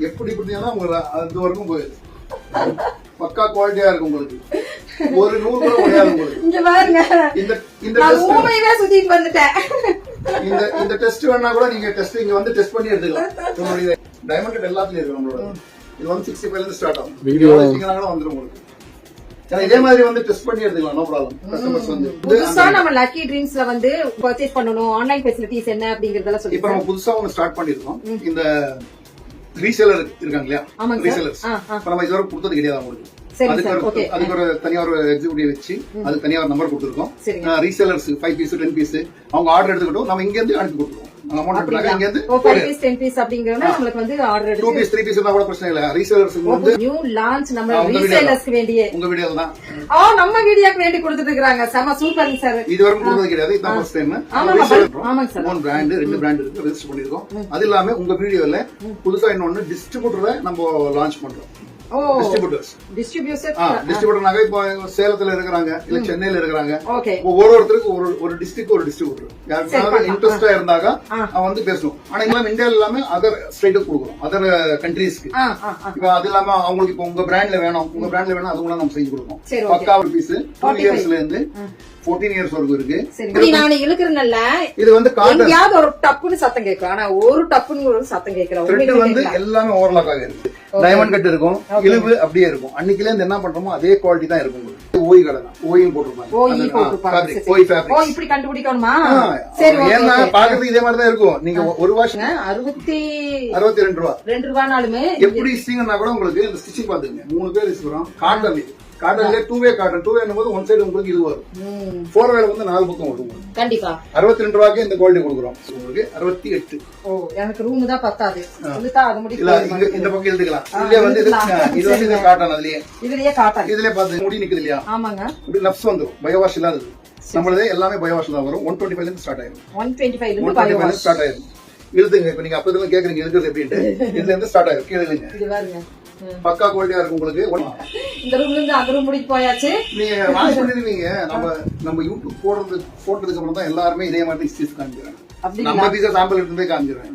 எப்படி கொடுத்தீங்கன்னா உங்களுக்கு அது வரைக்கும் போயிடுது. பக்கா குவாலிட்டியா இருக்கும் உங்களுக்கு. ஒரு நூறு கூட உடையாது உங்களுக்கு. இங்க பாருங்க, இந்த ஊமையவே சுத்திட்டு வந்துட்டேன். இந்த டெஸ்ட் வேணா கூட நீங்க டெஸ்ட் இங்க வந்து டெஸ்ட் பண்ணி எடுத்துக்கலாம். டைமண்ட் கட் எல்லாத்துலயும் இருக்கு நம்மளோட. இது 165 இருந்து ஸ்டார்ட் ஆகும். வீடியோ கூட வந்துரும் உங்களுக்கு. இதே மாதிரி வந்து டெஸ்ட் பண்ணி எடுத்துக்கலாம், நோ ப்ராப்ளம். கஸ்டமர்ஸ் வந்து புதுசா நம்ம லக்கி ட்ரீம்ஸ்ல வந்து பர்ச்சேஸ் பண்ணனும், ஆன்லைன் ஃபெசிலிட்டிஸ் என்ன அப்படிங்கறதெல்லாம் சொல்லி இப்ப நம்ம புதுசா ஒன்னு ஸ்டார்ட் பண்ணிருக்கோம். இந்த ரீசேலர் இருக்காங்க இல்லையா, ரீசேலர்ஸ் நம்ம இதுவரை கொடுத்தது கிடையாது உங்களுக்கு. அதுக்கு ஒரு தனியா ஒரு எக்ஸிக்யூட்டிவ் வச்சு அதுக்கு தனியா ஒரு நம்பர் கொடுத்துருக்கோம். ரீசேலர்ஸ் 5 பீஸ் 10 பீஸ் அவங்க ஆர்டர் எடுத்துக்கிட்டோம், நம்ம இங்க இருந்து அனுப்பி கொடுத்துருவோம். அமௌண்ட் இங்க இருந்து 5 பீஸ் 10 பீஸ் அப்படிங்கறதுனா நமக்கு வந்து ஆர்டர் எடுத்து 2 பீஸ் 3 பீஸ் கூட பிரச்சனை இல்ல. ரீசேலர்ஸ்க்கு வந்து நியூ லான்ச் நம்ம ரீசேலர்ஸ்க்கு வேண்டியே உங்க வீடியோல தான் நம்ம வீடியோக்கு வேண்டி கொடுத்துட்டு இருக்காங்க. செம சூப்பர் சார். இது வரைக்கும் கொடுத்தது கிடையாது, இதான் ஃபர்ஸ்ட் டைம். ஆமாங்க சார். மூணு பிராண்ட் 2 பிராண்ட் இருக்கு, ரெஜிஸ்டர் பண்ணிருக்கோம். அது இல்லாம உங்க வீடியோல புதுசா இன்னொன்னு டிஸ்ட்ரிபியூட்டரை நம்ம லான்ச் பண்றோம். டிஸ்ட்ரிபியூட்டர்னாக இப்போ சேலத்துல இருக்கிறாங்க, இல்ல சென்னையில இருக்கிறாங்க, ஒவ்வொருத்தருக்கு ஒரு டிஸ்ட்ரிக்ட் ஒரு டிஸ்ட்ரிபியூட்டர் யாருக்காவது இன்ட்ரெஸ்டா இருந்தாங்க அவன் வந்து பேசணும். ஆனா இல்லாம இந்தியால எல்லாமே அதர் ஸ்டேட்டுக்கு கொடுக்குறோம், அதர் கண்ட்ரீஸ்க்கு. இப்போ அது இல்லாம அவங்களுக்கு இப்போ உங்க பிராண்ட்ல வேணும், அது கூட நம்ம செஞ்சு கொடுப்போம். பக்கா ஒரு பீஸ் 2 இயர்ஸ்ல இருந்து 14 இயர்ஸ் வரைக்கும் இருக்கு. நான் இழுக்கிறனால இது வந்து எங்கயாவது ஒரு டப்புன்னு சத்தம் கேட்கும், ஆனா ஒரு டப்புன்னு ஒரு சத்தம் கேட்கல. வந்து எல்லாமே ஓவர்லாக்காக இருக்கு. டைமண்ட் கட் இருக்கும், இழுவு அப்படியே இருக்கும். அன்னைக்குல இருந்து என்ன பண்றோமோ அதே குவாலிட்டி தான் இருக்கும். ஓய் கடை தான், ஓயும் போட்டிருப்பாங்க. இப்படி கண்டுபிடிக்கணுமா? ஏன்னா பாக்குறதுக்கு இதே மாதிரி தான் இருக்கும். நீங்க ஒரு வாஷ் 62 ரூபா 2 ரூபானாலுமே எப்படி ஸ்டிச்சிங்னா கூட உங்களுக்கு இந்த ஸ்டிச்சிங் பாத்துங்க. 3 பேர் வச்சுக்கிறோம். காட்டன்ல 2-வே காட்டன். 2-வே போது ஒன் சைடு உங்களுக்கு இது வரும், 4-வே வந்து 4 பக்கம் வரும். கண்டிப்பா 62 ரூபாய்க்கு இந்த குவாலிட்டி கொடுக்குறோம். உங்களுக்கு 68. எனக்கு ரூம் தான் பத்தாது. இந்த பக்கம் எழுதுக்கலாம். இதுல வந்து இது வந்து காட்டன், இதுலயே காட்டன். இதுலயே பாத்து முடி நிக்குது இல்லையா? ஆமாங்க. இப்படி நப்ஸ் வந்துரும். பயோவாஷ் இல்லாதது நம்மளது எல்லாமே பயோவாஷ் தான் வரும். 125 இருந்து ஸ்டார்ட் ஆயிரும். 125 இருந்து ஸ்டார்ட் ஆயிரும். இழுதுங்க. இப்ப நீங்க அப்பதான் கேக்குறீங்க இழுக்கிறது எப்படின்ட்டு. இதுல இருந்து ஸ்டார்ட் ஆயிரும். கீழே இது பாருங்க, பக்கா குவாலிட்டியா இருக்கும் உங்களுக்கு. இந்த ரூம்ல இருந்து அந்த ரூம் முடிக்கு போயாச்சு. நீங்க வாஷ் பண்ணிருவீங்க. நம்ம யூடியூப் போட்டதுக்கு அப்புறம் தான் எல்லாருமே இதே மாதிரி ஸ்டிச் காமிக்கிறாங்க. நம்ம பீஸா சாம்பிள் எடுத்து போய் காமிச்சிருவாங்க.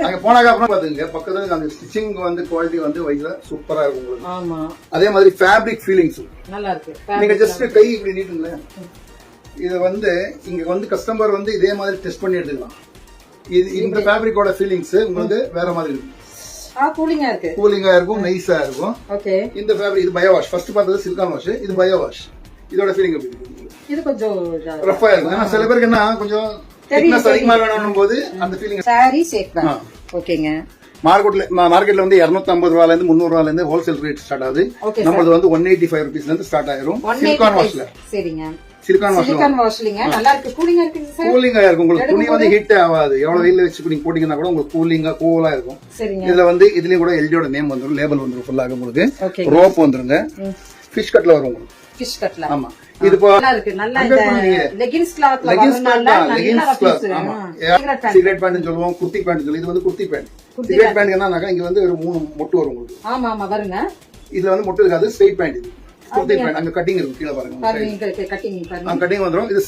அங்க போனாக்க அப்புறம் பாத்துங்க பக்கத்துல அந்த ஸ்டிச்சிங் வந்து குவாலிட்டி வந்து வைஸ்ல சூப்பரா இருக்கும் உங்களுக்கு. ஆமா, அதே மாதிரி ஃபேப்ரிக் ஃபீலிங்ஸ் நல்லா இருக்கு. நீங்க ஜஸ்ட் கை இப்படி நீட்டுங்களே, இது வந்து இங்க வந்து கஸ்டமர் வந்து இதே மாதிரி டெஸ்ட் பண்ணி எடுத்துக்கலாம். இது இந்த ஃபேப்ரிக்கோட ஃபீலிங்ஸ் உங்களுக்கு வேற மாதிரி இருக்கும். கூலிங்கா இருக்கும், நைஸா இருக்கும். இந்த ஃபேப்ரிக் இது பயோ வாஷ். ஃபர்ஸ்ட் பார்த்தது சிலிகான் வாஷ், இது பயோ வாஷ். இதோட ஃபீலிங் எப்படி இருக்கு? இது கொஞ்சம் ரஃபா இருக்கும். ஏன்னா சில பேருக்கு என்ன கொஞ்சம் திக்னஸ் அதிகமா வேணும் போது அந்த ஃபீலிங். சாரி சேஃப் தான். ஓகேங்க. மார்க்கெட்ல வந்து 250 ரூபாயில இருந்து 300 ரூபாயில இருந்து ஹோல்சேல் ரேட் ஸ்டார்ட் ஆகுது. நம்மளது வந்து 185 ரூபீஸ்ல இருந்து ஸ்டார்ட் ஆயிரும். சிலிகான் வாஷ்ல. சரிங்க. சிலிகான் வாஷ்லிங்க நல்லா இருக்கு. கூலிங்கா இருக்கு சார். கூலிங்கா இருக்கும். உங்களுக்கு துணி வந்து ஹீட் ஆகாது. எவ்வளவு வெயில்ல வச்சு நீங்க போட்டீங்கன்னா கூட உங்களுக்கு கூலிங்கா கூலா இருக்கும். இதுல வந்து இதுலயும் கூட எல்டியோட நேம் வந்துரும், லேபிள் வந்துரும் ஃபுல்லாக உங்களுக்கு. ரோப் வந்துருங்க. ஃபிஷ் கட்ல வரும் உங்களுக்கு. ஃபிஷ் கட்ல. ஆமா. இது நல்லா இருக்கு. நல்லா இந்த லெகின்ஸ் கிளாத்ல வரனால லெகின்ஸ் கிளாத். ஆமா. சிகரெட் பேண்ட் சொல்லுவோம், குர்த்தி பேண்ட் சொல்லுவோம். இது வந்து குர்த்தி பேண்ட். சிகரெட் பேண்ட் என்னன்னா இங்க வந்து ஒரு 3 மொட்டு வரும் உங்களுக்கு. ஆமா ஆமா வருங்க. இதுல வந்து மொட்டு இருக்காது, ஸ்ட்ரைட் பேண்ட். இது குர்த்தி பேண்ட். அங்க கட்டிங் இருக்கு, கீழ பாருங்க. பாருங்க கட்டிங் பாருங்க. அந்த கட்டிங் வந்துரும். இது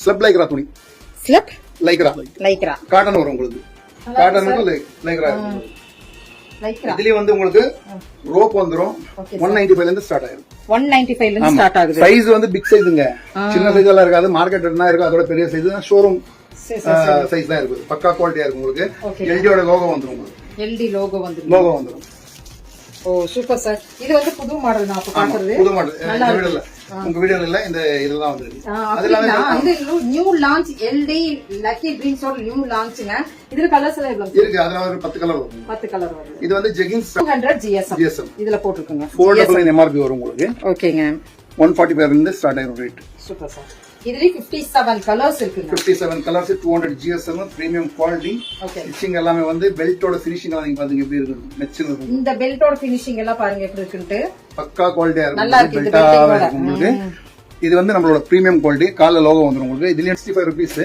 ஸ்லப் லைக்ரா துணி. ஸ்லப் லைக்ரா காட்டன் வரும் உங்களுக்கு. காட்டனுக்கு லைக்ரா இருக்கும். இதுலயே வந்து உங்களுக்கு ரோப் வந்துரும். 195 இருந்து ஸ்டார்ட் ஆயிரும். 195 இருந்து ஸ்டார்ட் ஆகுது. சைஸ் வந்து பிக் சைஸ்ங்க. சின்ன சைஸ் எல்லாம் இருக்காது. மார்க்கெட் என்ன இருக்கு அதோட பெரிய சைஸ் தான். ஷோரூம் சைஸ் தான் இருக்கு. பக்கா குவாலிட்டியா இருக்கும் உங்களுக்கு. எல்டியோட லோகோ வந்துரும் உங்களுக்கு. எல்டி லோகோ வந்துரும். ஓ சூப்பர் சார். இது வந்து புது மாடல் நான் பாக்குறது. புது மாடல். உங்க வீடியோல இல்ல, இந்த இதெல்லாம் வந்திருக்கு. அது நியூ லான்ச் எல்டி லக்கி ட்ரீம்ஸோட நியூ லான்ச்ங்க. இதுல கலர்ஸ் எல்லாம் எவ்வளவு இருக்கு? அதுல ஒரு 10 கலர் வரும். 10 கலர் வரும். இது வந்து ஜெகின்ஸ் 200 GSM இதுல போட்டுருக்குங்க. 499 MRP வரும் உங்களுக்கு. ஓகேங்க. 145 இருந்து ஸ்டார்ட் ஆயிரும் ரேட். Super sir. இதுல 57 கலர்ஸ் இருக்குங்க. 57 colours 200 GSM premium quality. Stitching எல்லாமே வந்து பெல்ட்டோட ஃபினிஷிங் எல்லாம் நீங்க பாத்தீங்க எப்படி இருக்கு. நெச்சில் இருக்கு. இந்த பெல்ட்டோட ஃபினிஷிங் எல்லாம் பாருங்க எப்படி இருக்குன்னு. பக்கா குவாலிட்டியா இருக்கு. நல்லா இருக்கு இந்த பெல்ட் உங்களுக்கு. இது வந்து நம்மளோட பிரீமியம் குவாலிட்டி. கால்ல லோகோ வந்துரும் உங்களுக்கு. இதுல 65 ரூபீஸ்.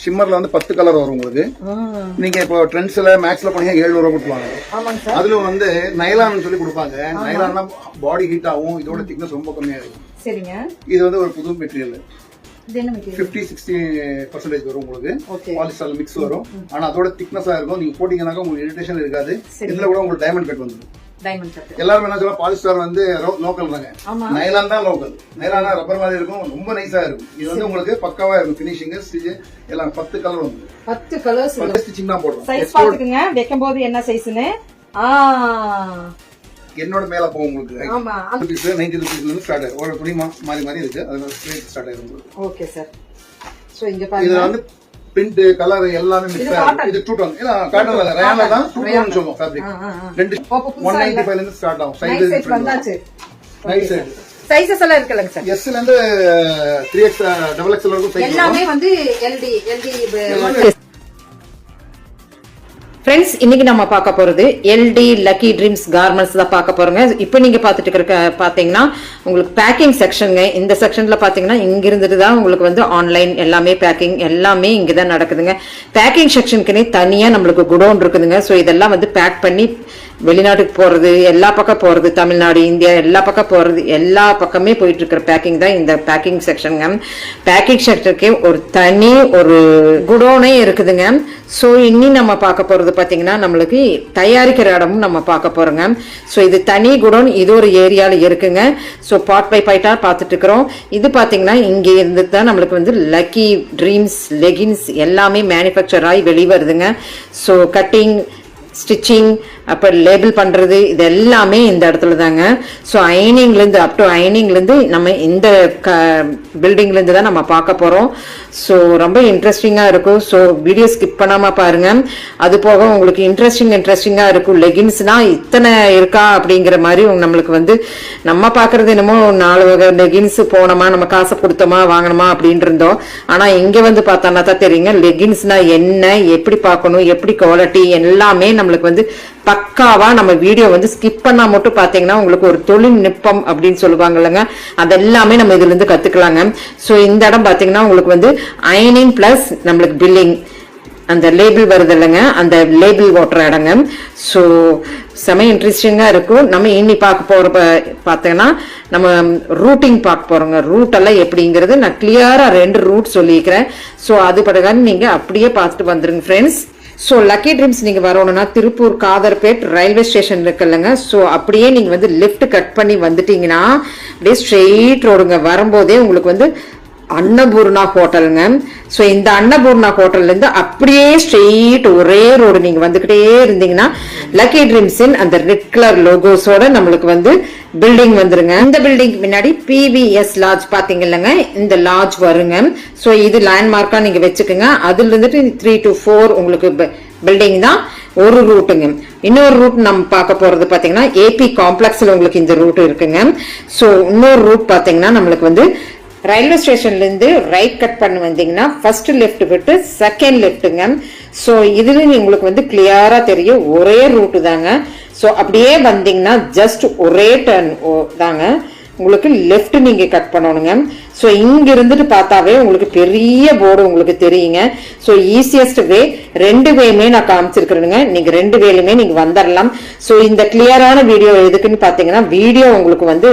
ஷிம்மர்ல வந்து 10 கலர் வரும் உங்களுக்கு. நீங்க இப்போ ட்ரெண்ட்ஸ்ல மேக்ஸ்ல போனீங்க 700 ரூபாய் கொடுப்பாங்க. அதுல வந்து நைலான் சொல்லி கொடுப்பாங்க. நைலான்னா பாடி ஹீட் ஆகும். இதோட திக்னஸ் ரொம்ப கம்மியா இருக்கும். சரிங்க. இது வந்து ஒரு புது மெட்டீரியல். இது என்ன மெட்டீரியல்? 50-60% வரும் உங்களுக்கு. ஓகே. பாலிஸ்டர் மிக்ஸ் வரும். ஆனா அதோட திக்னஸா இருக்கும். நீங்க போட்டீங்கன்னாக்க உங்களுக்கு இரிட்டேஷன் இருக்காது. இதுல கூட உங்களுக்கு டைமண்ட் கட் வந்துடும். Diamond cut. எல்லாரும் என்ன சொல்ல பாலிஸ்டர் வந்து லோக்கல் தாங்க. நைலான் தான் லோக்கல். நைலானா ரப்பர் மாதிரி இருக்கும். ரொம்ப நைஸா இருக்கும். இது வந்து உங்களுக்கு பக்காவா இருக்கும். ஃபினிஷிங் ஸ்டிச் எல்லாம் 10 கலர் வந்து 10 கலர்ஸ் 10 ஸ்டிச்சிங் தான் போடுறோம். சைஸ் பாத்துக்கங்க. வைக்கும்போது என்ன சைஸ்னு என்னோட மேல போகும் உங்களுக்கு. ஆமா. 90 ரூபீஸ்ல இருந்து ஸ்டார்ட் ஆகும். ஒரு துணி மாறி மாறி இருக்கு. அதுல ரேட் ஸ்டார்ட் ஆகும். Okay sir. சோ இங்க பாருங்க. இதுல வந்து பிரிண்ட் கலர் எல்லாமே மிக்ஸ் ஆகும். இது 2 டோன். இல்ல காட்டன் இல்ல ரயான்ல தான் 2 டோன் சொல்லுவோம் ஃபேப்ரிக். ரெண்டு 195 ல இருந்து ஸ்டார்ட் ஆகும். சைஸ் வந்தாச்சு. Nice size. சைஸஸ் எல்லாம் இருக்குலங்க சார். S ல இருந்து 3X டபுள் X வரைக்கும் சைஸ் எல்லாமே வந்து LD ஃப்ரெண்ட்ஸ், இன்னைக்கு நம்ம பார்க்க போறது எல்டி லக்கி ட்ரீம்ஸ் கார்மெண்ட்ஸ் தான் பார்க்க போறோங்க. இப்போ நீங்க பார்த்துட்டு இருக்க பாத்தீங்கன்னா உங்களுக்கு பேக்கிங் செக்ஷனுங்க. இந்த செக்ஷன்ல பாத்தீங்கன்னா இங்க இருந்துட்டு தான் உங்களுக்கு வந்து ஆன்லைன் எல்லாமே பேக்கிங் எல்லாமே இங்கதான் நடக்குதுங்க. பேக்கிங் செக்ஷனுக்குன்னே தனியா நம்மளுக்கு குடோன் இருக்குதுங்க. ஸோ இதெல்லாம் வந்து பேக் பண்ணி வெளிநாட்டுக்கு போறது, எல்லா பக்கம் போறது, தமிழ்நாடு, இந்தியா எல்லா பக்கம் போறது, எல்லா பக்கமே போயிட்டு இருக்கிற பேக்கிங் தான் இந்த பேக்கிங் செக்ஷனுங்க. பேக்கிங் செக்ஷனுக்கு ஒரு தனி ஒரு குடோனே இருக்குதுங்க. ஸோ இன்னி நம்ம பார்க்க போறது பாத்தீங்கன்னா நம்மளுக்கு தயாரிக்கிற இடமும் நம்ம பார்க்க போறோங்க. ஸோ இது தனி குடோன், இது ஒரு ஏரியால இருக்குங்க. ஸோ பார்ட் பை பார்ட்டா பார்த்துட்டு இருக்கிறோம். இது பாத்தீங்கன்னா இங்க இருந்து தான் நம்மளுக்கு வந்து லக்கி ட்ரீம்ஸ் லெகின்ஸ் எல்லாமே மேனுஃபேக்சர் ஆகி வெளிவருதுங்க. ஸோ கட்டிங், ஸ்டிச்சிங், அப்புறம் லேபிள் பண்றது இது எல்லாமே இந்த இடத்துல தாங்க. ஸோ அயனிங்ல இருந்து அப் டு அயனிங்ல இருந்து நம்ம இந்த பில்டிங்ல இருந்து தான் நம்ம பார்க்க போறோம். ஸோ ரொம்ப இன்ட்ரெஸ்டிங்கா இருக்கும். ஸோ வீடியோ ஸ்கிப் பண்ணாம பாருங்க. அது போக உங்களுக்கு இன்ட்ரெஸ்டிங்கா இருக்கும். லெகின்ஸ்னா இத்தனை இருக்கா அப்படிங்கிற மாதிரி நம்மளுக்கு வந்து நம்ம பாக்குறது என்னமோ 4 வகை லெகின்ஸ் போனோமா நம்ம காசை கொடுத்தோமா வாங்கணுமா அப்படின்னு இருந்தோம். ஆனா இங்க வந்து பார்த்தோம்னா தான் தெரியுங்க லெகின்ஸ்னா என்ன, எப்படி பார்க்கணும், எப்படி குவாலிட்டி எல்லாமே நம்மளுக்கு வந்து பக்காவா நம்ம வீடியோ வந்து ஸ்கிப் பண்ணா மட்டும் பாத்தீங்கன்னா உங்களுக்கு ஒரு தொழில்நுட்பம் அப்படின்னு சொல்லுவாங்க இல்லைங்க, அதெல்லாமே நம்ம இதுல இருந்து கத்துக்கலாங்க. சோ இந்த இடம் பாத்தீங்கன்னா உங்களுக்கு வந்து அயனிங் பிளஸ் நம்மளுக்கு பில்லிங் அந்த லேபிள் வருது இல்லைங்க, அந்த லேபிள் ஓட்டுற இடங்க. ஸோ செம இன்ட்ரெஸ்டிங்கா இருக்கும். நம்ம இன்னி பார்க்க போற பார்த்தீங்கன்னா நம்ம ரூட்டிங் பார்க்க போறோங்க. ரூட் எல்லாம் எப்படிங்கிறது நான் கிளியரா 2 ரூட் சொல்லிக்கிறேன். ஸோ அது படகான்னு நீங்க அப்படியே பார்த்துட்டு வந்துருங்க ஃப்ரெண்ட்ஸ். ஸோ லக்கி ட்ரீம்ஸ் நீங்க வரணும்னா திருப்பூர் காதர்பேட் ரயில்வே ஸ்டேஷன் இருக்கு இல்லைங்க. ஸோ அப்படியே நீங்க வந்து லெஃப்ட் கட் பண்ணி வந்துட்டீங்கன்னா அப்படியே ஸ்ட்ரெயிட் ரோடுங்க. வரும்போதே உங்களுக்கு வந்து அன்னபூர்ணா ஹோட்டலுங்க. ஸோ இந்த அன்னபூர்ணா ஹோட்டல்ல இருந்து அப்படியே ஸ்ட்ரெயிட் ஒரே ரோடு நீங்க வந்துகிட்டே இருந்தீங்கன்னா லக்கி ட்ரீம்ஸின் அந்த ரெட் கலர் லோகோஸோட நம்மளுக்கு வந்து பில்டிங் வந்துருங்க. இந்த பில்டிங் முன்னாடி PVS லாட்ஜ் பாத்தீங்க இல்லைங்க, இந்த லாட்ஜ் வருங்க. ஸோ இது லேண்ட்மார்க்கா நீங்க வச்சுக்கோங்க. அதுல இருந்துட்டு 3 to 4 உங்களுக்கு பில்டிங் தான் ஒரு ரூட்டுங்க. இன்னொரு ரூட் நம்ம பார்க்க போறது பாத்தீங்கன்னா AP காம்ப்ளெக்ஸ்ல உங்களுக்கு இந்த ரூட் இருக்குங்க. ஸோ இன்னொரு ரூட் பாத்தீங்கன்னா நம்மளுக்கு வந்து ரயில்வே ஸ்டேஷன்ல இருந்து ரைட் கட் பண்ணி வந்தீங்கன்னா ஃபர்ஸ்ட் லெஃப்ட் விட்டு செகண்ட் லெஃப்ட்டுங்க. ஸோ இதுல உங்களுக்கு வந்து கிளியரா தெரியும் ஒரே ரூட்டு தாங்க. ஸோ அப்படியே வந்தீங்கன்னா ஜஸ்ட் ஒரே டர்ன் தாங்க. உங்களுக்கு லெஃப்ட் நீங்க கட் பண்ணணுங்க. ஸோ இங்க இருந்துட்டு பார்த்தாவே உங்களுக்கு பெரிய போர்டு உங்களுக்கு தெரியுங்க. ஸோ ஈஸியஸ்ட் வே 2 வேயுமே நான் காமிச்சிருக்கிறேனுங்க. நீங்க 2 வேலுமே நீங்க வந்துடலாம். ஸோ இந்த கிளியரான வீடியோ எதுக்குன்னு பாத்தீங்கன்னா வீடியோ உங்களுக்கு வந்து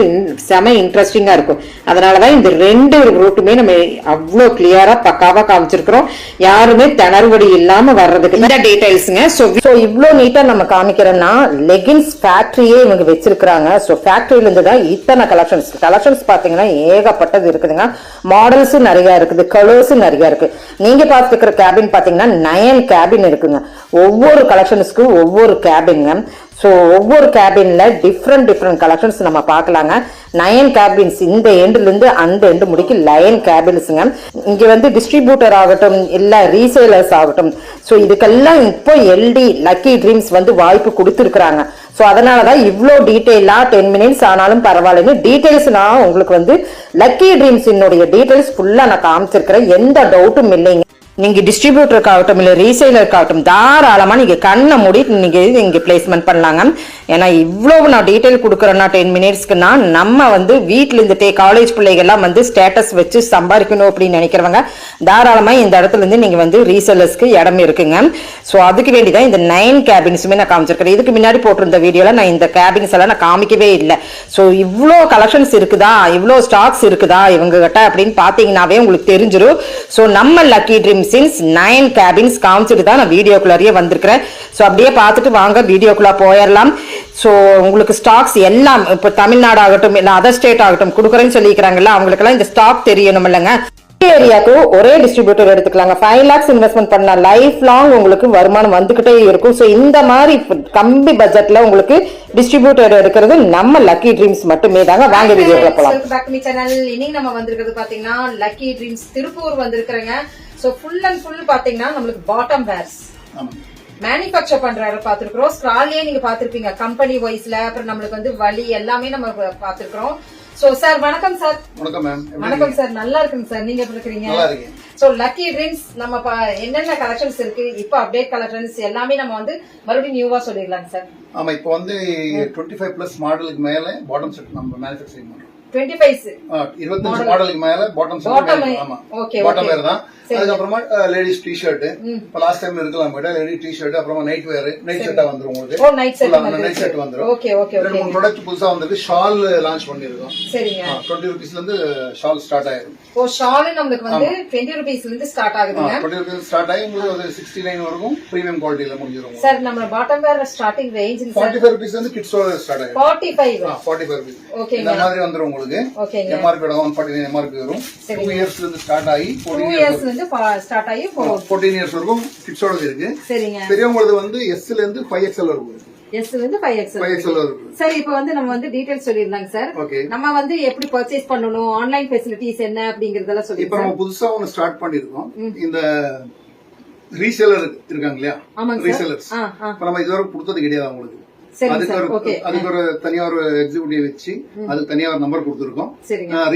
செம இன்ட்ரெஸ்டிங்கா இருக்கும். அதனாலதான் இந்த 2 ரூட்டுமே நம்ம அவ்வளோ கிளியரா பக்காவா காமிச்சிருக்கிறோம். யாருமே திணறுபடி இல்லாம வர்றதுக்கு இந்த டீடைல்ஸுங்க. ஸோ இவ்வளோ நீட்டா நம்ம காமிக்கிறோம்னா லெகின்ஸ் ஃபேக்டரியே இவங்க வச்சிருக்கிறாங்க. ஸோ ஃபேக்டரியில இருந்து தான் இத்தனை கலெக்ஷன்ஸ் பாத்தீங்கன்னா ஏகப்பட்டது இருக்குதுங்க. மாடல்ஸ் நிறைய இருக்குது, கலர்ஸ் நிறைய இருக்கு. நீங்க பாத்துக்கிற கேபின் பாத்தீங்கன்னா 9 கேபின் இருக்குங்க. ஒவ்வொரு கலெக்ஷன்ஸ்க்கு ஒவ்வொரு கேபின்ங்க. ஸோ ஒவ்வொரு கேபின்ல டிஃப்ரெண்ட் கலெக்ஷன்ஸ் நம்ம பார்க்கலாங்க. 9 கேபின்ஸ் இந்த எண்ட்ல இருந்து அந்த எண்டு முடிக்கு 9 கேபின்ஸுங்க. இங்க வந்து டிஸ்ட்ரிபியூட்டர் ஆகட்டும் இல்ல ரீசேலர்ஸ் ஆகட்டும், ஸோ இதுக்கெல்லாம் இப்போ LD லக்கி ட்ரீம்ஸ் வந்து வாய்ப்பு கொடுத்துருக்காங்க. ஸோ அதனாலதான் இவ்வளோ டீட்டெயிலா 10 மினிட்ஸ் ஆனாலும் பரவாயில்லைன்னு டீட்டெயில்ஸ் நான் உங்களுக்கு வந்து லக்கி ட்ரீம்ஸ் டீட்டெயில்ஸ் ஃபுல்லா நான் காமிச்சிருக்கிறேன். எந்த டவுட்டும் இல்லைங்க. நீங்க டிஸ்ட்ரிபியூட்டருக்காகட்டும் இல்ல ரீசேலருக்காகட்டும் தாராளமா நீங்க கண்ணை மூடி நீங்க இங்க பிளேஸ்மெண்ட் பண்ணலாங்க. ஏன்னா இவ்வளவு நான் டீடைல் கொடுக்குறேன்னா 10 மினிட்ஸ்க்குன்னா நம்ம வந்து வீட்டுல இருந்துட்டே காலேஜ் பிள்ளைகள்லாம் வந்து ஸ்டேட்டஸ் வச்சு சம்பாதிக்கணும் அப்படின்னு நினைக்கிறவங்க தாராளமா இந்த இடத்துல இருந்து நீங்க வந்து ரீசேலர்ஸ்க்கு இடம் இருக்குங்க. ஸோ அதுக்கு வேண்டிதான் இந்த 9 கேபின்ஸுமே நான் காமிச்சிருக்கிறேன். இதுக்கு முன்னாடி போட்டிருந்த வீடியோல நான் இந்த கேபின்ஸ் எல்லாம் நான் காமிக்கவே இல்லை. ஸோ இவ்வளோ கலெக்ஷன்ஸ் இருக்குதா, இவ்வளோ ஸ்டாக்ஸ் இருக்குதா இவங்க கிட்ட அப்படின்னு பாத்தீங்கன்னாவே உங்களுக்கு தெரிஞ்சிடும். ஸோ நம்ம லக்கி ட்ரீம்ஸ் 9 கேபின்ஸ் காமிச்சிட்டு தான் நான் வீடியோக்குள்ளாரியே வந்திருக்கிறேன். ஸோ அப்படியே பார்த்துட்டு வாங்க வீடியோக்குள்ள போயிடலாம். ஸோ உங்களுக்கு ஸ்டாக்ஸ் எல்லாம் இப்போ தமிழ்நாடு ஆகட்டும் இல்லை அதர் ஸ்டேட் ஆகட்டும் கொடுக்குறேன்னு சொல்லிக்கிறாங்கல்ல, அவங்களுக்கெல்லாம் இந்த ஸ்டாக் தெரியணும் இல்லைங்க. ஏரியாவுக்கு ஒரே டிஸ்ட்ரிபியூட்டர் எடுத்துக்கலாங்க. 5 lakhs இன்வெஸ்ட்மெண்ட் பண்ணா லைஃப் லாங் உங்களுக்கு வருமானம் வந்துகிட்டே இருக்கும். ஸோ இந்த மாதிரி கம்மி பட்ஜெட்ல உங்களுக்கு டிஸ்ட்ரிபியூட்டர் எடுக்கிறது நம்ம லக்கி ட்ரீம்ஸ் மட்டுமே தாங்க. வாங்க வீடியோக்குள்ள போலாம். இன்னைக்கு நம்ம வந்திருக்கிறது பாத்தீங்கன்னா லக்கி ட்ரீம்ஸ் திருப்பூர் வந்திருக்கிறேங்க. சோ ஃபுல் அண்ட் ஃபுல் பாத்தீங்கன்னா நம்மளுக்கு பாட்டம் வேர்ஸ் மேனுஃபேக்சர் பண்றாரு பாத்துருக்கோம். ஸ்க்ராலியே நீங்க பாத்திருப்பீங்க கம்பெனி வைஸ்ல. அப்புறம் நம்மளுக்கு வந்து வலி எல்லாமே நம்ம பாத்துருக்கோம். சோ சார் வணக்கம் சார். வணக்கம் மேம். வணக்கம் சார். நல்லா இருக்குங்க சார். நீங்க எப்படி இருக்கீங்க? சோ லக்கி ட்ரீம்ஸ் நம்ம என்னென்ன கலெக்ஷன்ஸ் இருக்கு இப்போ அப்டேட் கலெக்ஷன்ஸ் எல்லாமே நம்ம வந்து மறுபடியும் நியூவா சொல்லிடலாங்க சார். ஆமா, இப்போ வந்து 25+ மாடலுக்கு மேல பாட்டம் செட் நம்ம மேனுஃபேக்சரிங் பண்றோம். 25 மாடலுக்கு மேல பாட்டம் செட். ஆமா, பாட்டம் வேர் தான். அதுக்கப்புறமா லேடிஸ் டி ஷர்ட், இப்ப லாஸ்ட் டைம்ல இருக்கலாம் போயிட்டா லேடி டி ஷர்ட், அப்புறமா நைட் வேர், நைட் ஷர்ட்டா வந்துரும் உங்களுக்கு. நைட் ஷர்ட் வந்துரும். Okay okay okay. 2 ப்ராடக்ட் புதுசா வந்திருக்கு. ஷால் லான்ச் பண்ணிருக்கோம். சரிங்க. 20 rupeesல இருந்து ஷால் ஸ்டார்ட் ஆயிரும். ஓ ஷால் நமக்கு வந்து 20 rupeesல இருந்து ஸ்டார்ட் ஆகுதுங்க. 20 rupees ஸ்டார்ட் ஆகி உங்களுக்கு ஒரு 69 வரைக்கும் பிரீமியம் குவாலிட்டில முடிஞ்சிரும். சார் நம்ம பாட்டம் வேர் ஸ்டார்டிங் ரேஞ்ச் 45 rupees வந்து கிட்ஸ் ஓட ஸ்டார்ட் ஆயிரும். 45 rupees. ஓகே. இந்த மாதிரி வந்துரும் உங்களுக்கு. ஓகேங்க. MRP 149 MRP வரும். 2 இயர்ஸ்ல இருந்து ஸ்டார்ட் ஆகி 2 இயர்ஸ்ல இருந்து ஸ்டார்ட் ஆகி 14 இயர்ஸ் வரைக்கும் கிட்ஸோட இருக்கு. சரிங்க. பெரியவங்களுக்கு வந்து S ல இருந்து 5XL வரைக்கும் இருக்கு. S ல இருந்து 5XL வரைக்கும். சரி, இப்போ வந்து நம்ம வந்து டீடைல்ஸ் சொல்லிரலாங்க சார். நம்ம வந்து எப்படி பர்ச்சேஸ் பண்ணனும், ஆன்லைன் ஃபெசிலிட்டிஸ் என்ன அப்படிங்கறதெல்லாம் சொல்லி. இப்போ நம்ம புதுசா ஒன்னு ஸ்டார்ட் பண்ணிருக்கோம். இந்த ரீசேலர் இருக்காங்க இல்லையா, ரீசேலர்ஸ் இப்ப நம்ம இதுவரை கொடுத்தது கிடையாது அவங்களுக்கு. அதுக்கு ஒரு தனியா ஒரு எக்ஸிக்யூட்டிவ் வச்சு அதுக்கு தனியா ஒரு நம்பர் கொடுத்துருக்கோம்.